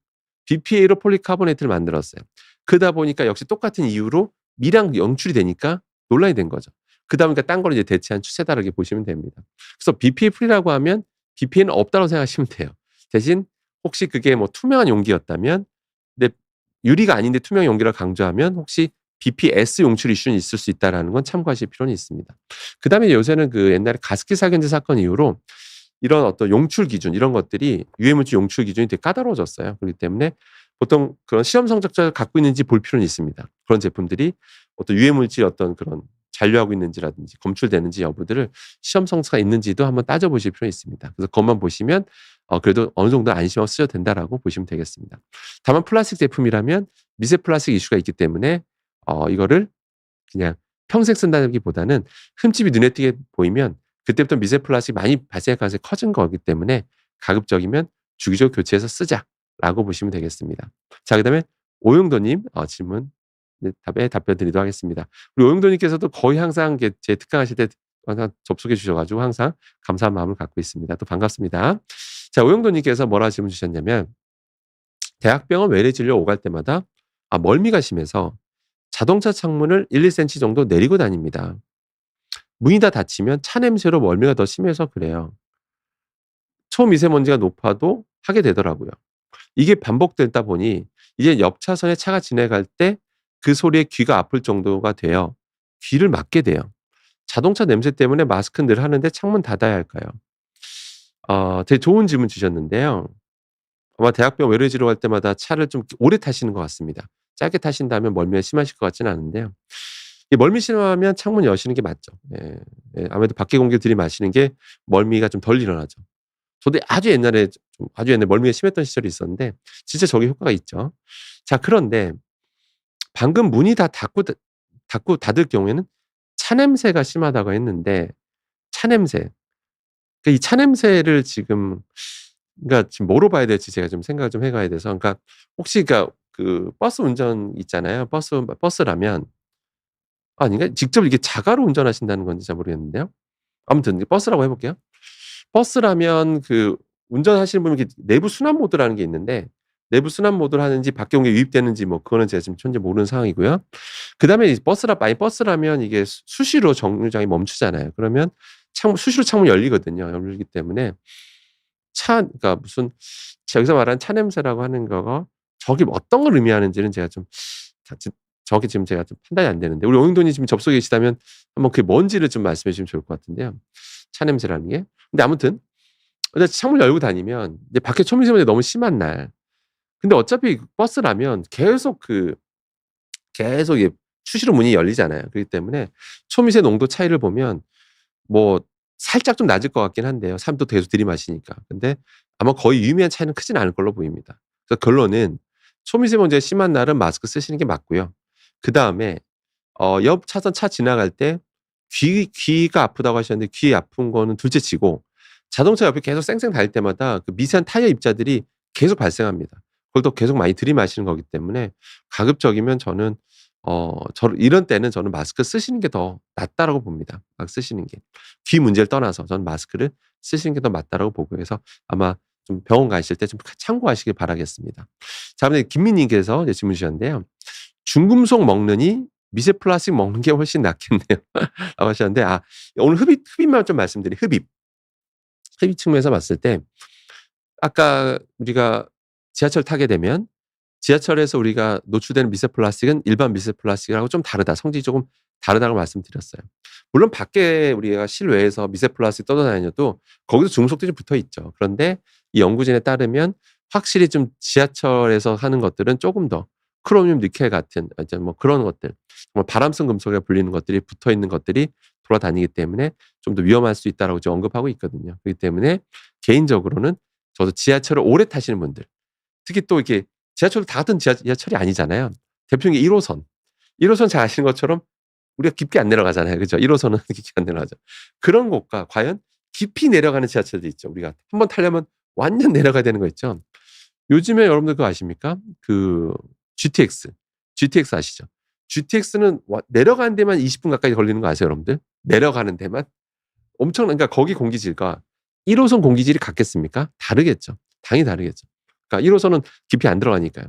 BPA로 폴리카보네이트를 만들었어요. 그러다 보니까 역시 똑같은 이유로 미량 영출이 되니까 논란이 된 거죠. 그러다 보니까 딴 걸 이제 대체한 추세다라고 보시면 됩니다. 그래서 BPA 프리라고 하면 BPA는 없다고 생각하시면 돼요. 대신 혹시 그게 뭐 투명한 용기였다면, 근데 유리가 아닌데 투명 용기를 강조하면 혹시 BPS 유출 이슈는 있을 수 있다라는 건 참고하실 필요는 있습니다. 그다음에 요새는 그 옛날에 가습기 살균제 사건 이후로 이런 어떤 용출 기준 이런 것들이 유해물질 용출 기준이 되게 까다로워졌어요. 그렇기 때문에 보통 그런 시험 성적자를 갖고 있는지 볼 필요는 있습니다. 그런 제품들이 어떤 유해물질 어떤 그런 잔류하고 있는지라든지 검출되는지 여부들을 시험 성차가 있는지도 한번 따져보실 필요는 있습니다. 그래서 그것만 보시면 그래도 어느 정도 안심하고 쓰셔도 된다라고 보시면 되겠습니다. 다만 플라스틱 제품이라면 미세 플라스틱 이슈가 있기 때문에 이거를 그냥 평생 쓴다기보다는 흠집이 눈에 띄게 보이면 그때부터 미세 플라스틱이 많이 발생할 가능성이 커진 거기 때문에 가급적이면 주기적으로 교체해서 쓰자라고 보시면 되겠습니다. 자, 그다음에 오영도님 질문 답에 답변 드리도록 하겠습니다. 우리 오영도님께서도 거의 항상 제 특강하실 때 항상 접속해 주셔 가지고 항상 감사한 마음을 갖고 있습니다. 또 반갑습니다. 자, 오영도님께서 뭐라 질문 주셨냐면 대학병원 외래 진료 오갈 때마다 멀미가 심해서 자동차 창문을 1-2cm 정도 내리고 다닙니다. 문이 다 닫히면 차 냄새로 멀미가 더 심해서 그래요. 초미세먼지가 높아도 하게 되더라고요. 이게 반복되다 보니 이제 옆 차선에 차가 지나갈 때 그 소리에 귀가 아플 정도가 돼요. 귀를 막게 돼요. 자동차 냄새 때문에 마스크는 늘 하는데 창문 닫아야 할까요? 되게 좋은 질문 주셨는데요. 아마 대학병원 외래지로 갈 때마다 차를 좀 오래 타시는 것 같습니다. 짧게 타신다면 멀미가 심하실 것 같지는 않은데요. 이 멀미 심하면 창문 여시는 게 맞죠. 예. 예. 아무래도 밖에 공기를 들이마시는 게 멀미가 좀 덜 일어나죠. 저도 아주 옛날에 아주 옛날에 멀미가 심했던 시절이 있었는데 진짜 저게 효과가 있죠. 자, 그런데 방금 문이 다 닫고 닫을 경우에는 차 냄새가 심하다고 했는데 차 냄새. 이 차 냄새를 지금 그러니까 지금 뭐로 봐야 될지 제가 좀 생각을 좀 해 가야 돼서 그러니까 혹시 그러니까 그 버스 운전 있잖아요. 버스라면 아닌가? 직접 이게 자가로 운전하신다는 건지 잘 모르겠는데요. 아무튼 버스라고 해 볼게요. 버스라면 그 운전하시는 분이 이렇게 내부 순환 모드라는 게 있는데 내부 순환 모드를 하는지 밖에 온게 유입되는지 뭐 그거는 제가 지금 현재 모르는 상황이고요. 그다음에 이 버스라면 이게 수시로 정류장이 멈추잖아요. 그러면 수시로 창문이 열리거든요. 열리기 때문에 그러니까 무슨 여기서 말하는 차 냄새라고 하는 거가 저게 어떤 걸 의미하는지는 제가 좀 저게 지금 제가 좀 판단이 안 되는데 우리 오영돈이 지금 접속해 계시다면 한번 그게 뭔지를 좀 말씀해 주시면 좋을 것 같은데요. 차 냄새라는 게. 근데 아무튼 창문을 열고 다니면 이제 밖에 초미세먼지가 너무 심한 날 근데 어차피 버스라면 계속 이게 수시로 문이 열리잖아요. 그렇기 때문에 초미세 농도 차이를 보면 뭐 살짝 좀 낮을 것 같긴 한데요. 사람도 계속 들이마시니까. 근데 아마 거의 유의미한 차이는 크진 않을 걸로 보입니다. 그래서 결론은 초미세먼지가 심한 날은 마스크 쓰시는 게 맞고요. 그다음에 옆 차선 차 지나갈 때 귀가 아프다고 하셨는데 귀 아픈 거는 둘째치고 자동차 옆에 계속 쌩쌩 달릴 때마다 그 미세한 타이어 입자들이 계속 발생합니다. 그걸 또 계속 많이 들이마시는 거기 때문에 가급적이면 저는 이런 때는 저는 마스크 쓰시는 게 더 낫다라고 봅니다. 쓰시는 게. 귀 문제를 떠나서 저는 마스크를 쓰시는 게 더 맞다라고 보고 해서 아마 좀 병원 가실 때 좀 참고하시길 바라겠습니다. 자, 근데 김민 님께서 이제 질문 주셨는데요. "중금속 먹느니 미세 플라스틱 먹는 게 훨씬 낫겠네요." 라고 하셨는데 오늘 흡입만 좀 말씀드리면 흡입 측면에서 봤을 때 아까 우리가 지하철 타게 되면 지하철에서 우리가 노출되는 미세 플라스틱은 일반 미세 플라스틱하고 좀 다르다. 성질이 조금 다르다고 말씀드렸어요. 물론 밖에 우리가 실외에서 미세 플라스틱 떠돌아다녀도 거기도 중금속들이 붙어 있죠. 그런데 이 연구진에 따르면 확실히 좀 지하철에서 하는 것들은 조금 더 크로미움 니켈 같은 이제 뭐 그런 것들 정말 바람성 금속이라 불리는 것들이 붙어 있는 것들이 돌아다니기 때문에 좀 더 위험할 수 있다라고 지금 언급하고 있거든요. 그렇기 때문에 개인적으로는 저도 지하철을 오래 타시는 분들 특히 또 이렇게 지하철도 다 같은 지하철이 아니잖아요. 대표적인 게 1 호선. 1 호선 잘 아시는 것처럼 우리가 깊게 안 내려가잖아요. 그죠? 1 호선은 깊게 안 내려가죠. 그런 곳과 과연 깊이 내려가는 지하철도 있죠. 우리가 한번 타려면 완전 내려가야 되는 거 있죠. 요즘에 여러분들 그거 아십니까? 그 GTX 아시죠? GTX는 내려가는 데만 20분 가까이 걸리는 거 아세요, 여러분들? 내려가는 데만? 그러니까 거기 공기질과 1 호선 공기질이 같겠습니까? 다르겠죠. 당연히 다르겠죠. 그러니까 1 호선은 깊이 안 들어가니까요.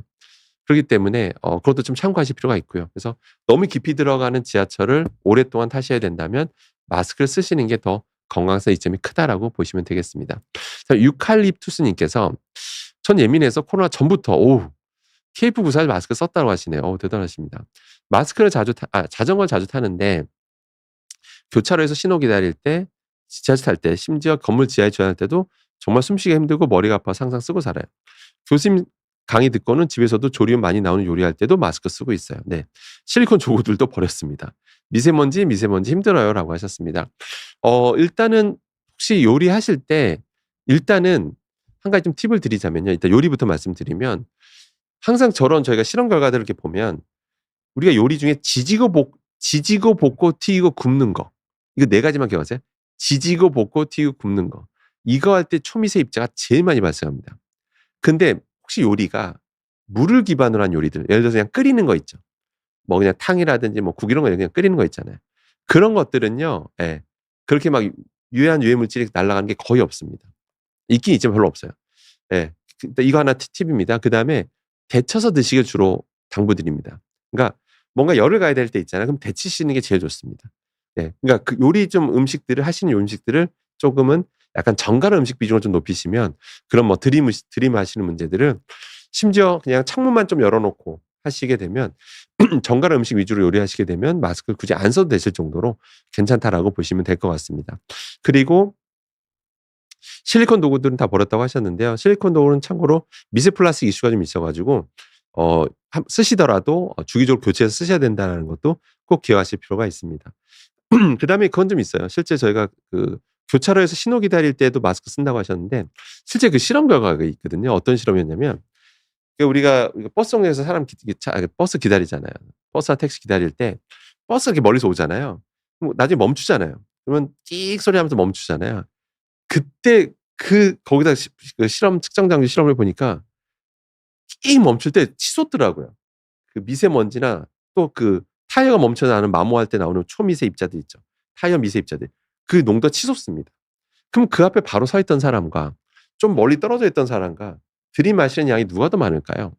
그렇기 때문에 그것도 좀 참고하실 필요가 있고요. 그래서 너무 깊이 들어가는 지하철을 오랫동안 타셔야 된다면 마스크를 쓰시는 게 더 건강상 이점이 크다라고 보시면 되겠습니다. 자, 유칼립투스 님께서 전 예민해서 코로나 전부터 KF94 마스크 썼다고 하시네요. 대단하십니다. 마스크를 자전거를 자주 타는데 교차로에서 신호 기다릴 때, 지하철 탈 때, 심지어 건물 지하에 주차할 때도 정말 숨쉬기 힘들고 머리가 아파서 항상 쓰고 살아요. 교수님 강의 듣고는 집에서도 조리원 많이 나오는 요리할 때도 마스크 쓰고 있어요. 네. 실리콘 조구들도 버렸습니다. 미세먼지 힘들어요라고 하셨습니다. 일단은 혹시 요리하실 때 일단은 한 가지 좀 팁을 드리자면요. 일단 요리부터 말씀드리면 항상 저런 저희가 실험 결과들을 이렇게 보면 우리가 요리 중에 지지고 볶고 튀기고 굽는 거. 이거 네 가지만 기억하세요. 지지고 볶고 튀기고 굽는 거. 이거 할 때 초미세 입자가 제일 많이 발생합니다. 근데 혹시 요리가 물을 기반으로 한 요리들, 예를 들어서 그냥 끓이는 거 있죠. 뭐 그냥 탕이라든지 뭐 국 이런 거 그냥 끓이는 거 있잖아요. 그런 것들은요. 예. 그렇게 막 유해한 유해 물질이 날아가는 게 거의 없습니다. 있긴 있지만 별로 없어요. 예. 이거 하나 팁입니다. 그다음에 데쳐서 드시길 주로 당부드립니다. 그러니까 뭔가 열을 가해야 될 때 있잖아요. 그럼 데치시는 게 제일 좋습니다. 예. 그러니까 그 요리 좀 음식들을 하시는 음식들을 조금은 약간 정갈한 음식 비중을 좀 높이시면 그런 뭐 들이마시는 문제들은 심지어 그냥 창문만 좀 열어 놓고 하시게 되면 정갈한 음식 위주로 요리하시게 되면 마스크를 굳이 안 써도 되실 정도로 괜찮다라고 보시면 될 것 같습니다. 그리고 실리콘 도구들은 다 버렸다고 하셨는데요. 실리콘 도구는 참고로 미세 플라스틱 이슈가 좀 있어 가지고 쓰시더라도 주기적으로 교체해서 쓰셔야 된다는 것도 꼭 기억하실 필요가 있습니다. 그다음에 그건 좀 있어요. 실제 저희가 그 교차로에서 신호 기다릴 때도 마스크 쓴다고 하셨는데 실제 그 실험 결과가 있거든요. 어떤 실험이었냐면 우리가 버스 정류장에서 버스 기다리잖아요. 버스나 택시 기다릴 때 버스가 이렇게 멀리서 오잖아요. 그럼 나중에 멈추잖아요. 그러면 끽 소리 하면서 멈추잖아요. 그때 거기다 그 실험 측정 장비 실험을 보니까 끽 멈출 때 치솟더라고요. 그 미세먼지나 또 그 타이어가 멈춰 나는 마모할 때 나오는 초미세 입자들 있죠. 타이어 미세 입자들. 그 농도가 치솟습니다. 그럼 그 앞에 바로 서 있던 사람과 좀 멀리 떨어져 있던 사람과 들이마시는 양이 누가 더 많을까요?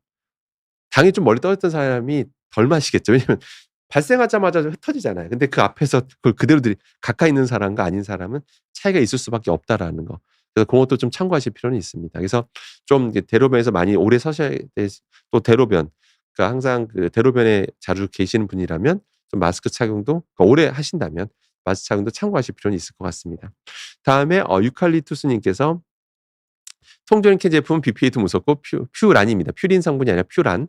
당연히 좀 멀리 떨어졌던 사람이 덜 마시겠죠. 왜냐면 발생하자마자 흩어지잖아요. 근데 그 앞에서 그걸 그대로 가까이 있는 사람과 아닌 사람은 차이가 있을 수밖에 없다라는 거. 그래서 고것도 좀 참고하실 필요는 있습니다. 그래서 좀 이게 대로변에서 많이 오래 서셔야 또 대로변 그러니까 항상 그 대로변에 자주 계시는 분이라면 좀 마스크 착용도 그러니까 오래 하신다면 마스크 착용도 참고하실 필요는 있을 것 같습니다. 다음에 유칼립투스 님께서 통조림 캔 제품은 BPA도 무섭고 퓨란입니다. 퓨린 성분이 아니라 퓨란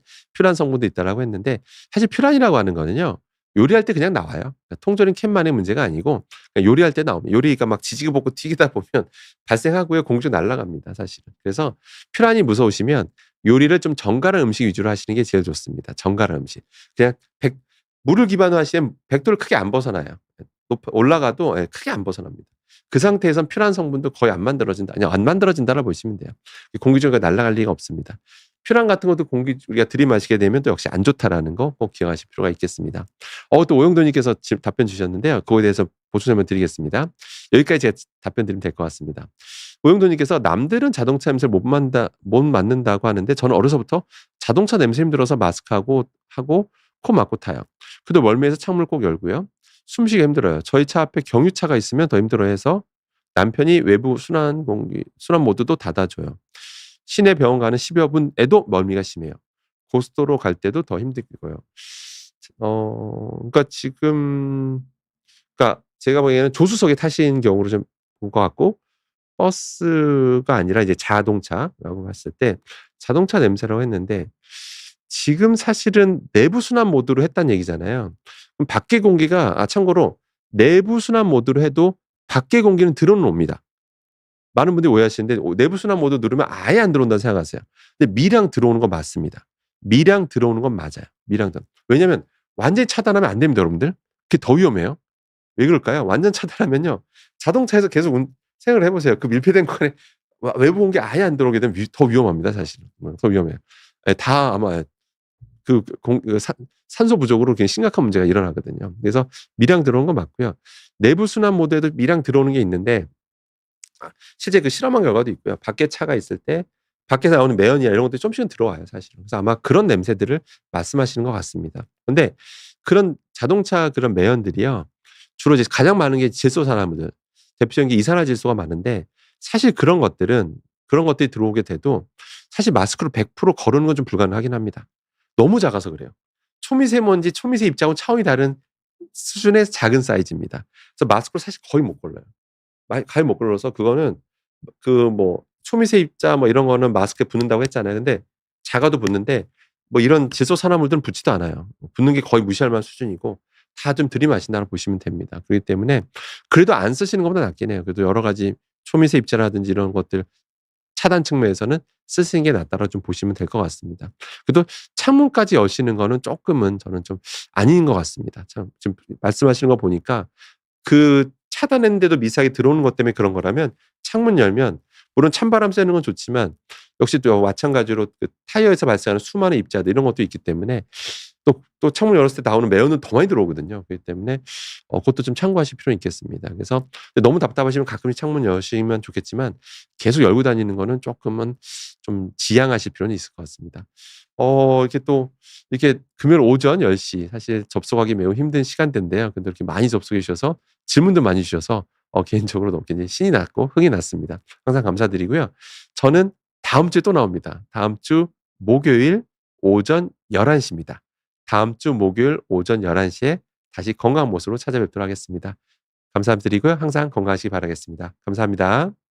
성분도 있다라고 했는데 사실 퓨란이라고 하는 거는요. 요리할 때 그냥 나와요. 그러니까 통조림 캔만의 문제가 아니고 그냥 요리할 때 나옵니다. 요리가 막 지지고 볶고 튀기다 보면 발생하고요. 공중 날아갑니다, 사실은. 그래서 퓨란이 무서우시면 요리를 좀 정갈한 음식 위주로 하시는 게 제일 좋습니다. 정갈한 음식. 그냥 물을 기반으로 하시면 100도를 크게 안 벗어나요. 올라가도 크게 안 벗어납니다. 그 상태에선 퓨란 성분도 거의 안 만들어진다라고 보시면 돼요. 공기중에 날아갈 리가 없습니다. 퓨란 같은 것도 우리가 들이마시게 되면 또 역시 안 좋다라는 거 꼭 기억하실 필요가 있겠습니다. 또 오영도 님께서 답변 주셨는데요. 그거에 대해서 보충 설명 드리겠습니다. 여기까지 제가 답변 드리면 될 것 같습니다. 오영도 님께서 남들은 자동차 냄새를 못 맡는다고 하는데 저는 어려서부터 자동차 냄새 힘들어서 마스크하고 코 막고 타요. 그래도 멀미해서 창문을 꼭 열고요. 숨쉬기 힘들어요. 저희 차 앞에 경유차가 있으면 더 힘들어해서 남편이 외부 순환 모드도 닫아줘요. 시내 병원 가는 10여 분에도 멀미가 심해요. 고속도로 갈 때도 더 힘들고요. 그러니까 그러니까 제가 보기에는 조수석에 타신 경우로 좀 본 것 같고 버스가 아니라 이제 자동차라고 봤을 때 자동차 냄새라고 했는데 지금 사실은 내부 순환 모드로 했다는 얘기잖아요. 그럼 밖의 공기가 참고로 내부 순환 모드로 해도 밖의 공기는 들어는 옵니다. 많은 분들이 오해하시는데 내부 순환 모드 누르면 아예 안 들어온다고 생각하세요. 근데 미량 들어오는 건 맞습니다. 미량 들어오는 건 맞아요. 왜냐면 완전히 차단하면 안 됩니다, 여러분들. 그게 더 위험해요. 왜 그럴까요? 완전 차단하면요. 자동차에서 계속 생각을 해 보세요. 그 밀폐된 공간에 외부 공기 아예 안 들어오게 되면 더 위험합니다, 사실은. 더 위험해요. 다 아마 산소 부족으로 굉장히 심각한 문제가 일어나거든요. 그래서 미량 들어오는 건 맞고요. 내부 순환 모드에도 미량 들어오는 게 있는데 실제 그 실험한 결과도 있고요. 밖에 차가 있을 때 밖에서 나오는 매연이나 이런 것들이 좀씩은 들어와요, 사실은. 그래서 아마 그런 냄새들을 말씀하시는 것 같습니다. 근데 그런 자동차 그런 매연들이요. 주로 이제 가장 많은 게 질소산화물들. 대표적인 게 이산화질소가 많은데 사실 그런 것들은 그런 것들이 들어오게 돼도 사실 마스크로 100% 거르는 건 좀 불가능하긴 합니다. 너무 작아서 그래요. 초미세먼지, 초미세 입자하고는 차원이 다른 수준의 작은 사이즈입니다. 그래서 마스크를 사실 거의 못 걸러요. 거의 못 걸러서 그거는 뭐 초미세 입자 뭐 이런 거는 마스크에 붙는다고 했잖아요. 근데 작아도 붙는데 뭐 이런 질소 산화물들은 붙지도 않아요. 붙는 게 거의 무시할 만한 수준이고 다 좀 들이마신다고 보시면 됩니다. 그렇기 때문에 그래도 안 쓰시는 것보다 낫긴 해요. 그래도 여러 가지 초미세 입자라든지 이런 것들 차단 측면에서는 쓰시는 게 낫다라고 좀 보시면 될 것 같습니다. 그래도 창문까지 여시는 거는 쪼끔은 저는 좀 아닌 것 같습니다. 참 지금 말씀하시는 거 보니까 그 차단했는데도 미세하게 들어오는 것 때문에 그런 거라면 창문 열면 물론 찬바람 쐬는 건 좋지만 역시 또 마찬가지로 그 타이어에서 발생하는 수많은 입자들 이런 것도 있기 때문에 또 창문 열었을 때 나오는 매연은 더 많이 들어오거든요. 그렇기 때문에 그것도 좀 참고하실 필요는 있겠습니다. 그래서 너무 답답하시면 가끔씩 창문 여시면 좋겠지만 계속 열고 다니는 거는 쪼끔은 좀 지양하실 필요는 있을 것 같습니다. 이렇게 또 이렇게 금요일 오전 10시 사실 접속하기 매우 힘든 시간대인데요. 근데 이렇게 많이 접속해 주셔서 질문도 많이 주셔서 개인적으로 너무 굉장히 신이 났고 흥이 났습니다. 항상 감사드리고요. 저는 다음 주에 또 나옵니다. 다음 주 목요일 오전 11 시입니다. 다음 주 목요일 오전 11 시에 다시 건강한 모습으로 찾아뵙도록 하겠습니다. 감사드리고요. 항상 건강하시기 바라겠습니다. 감사합니다.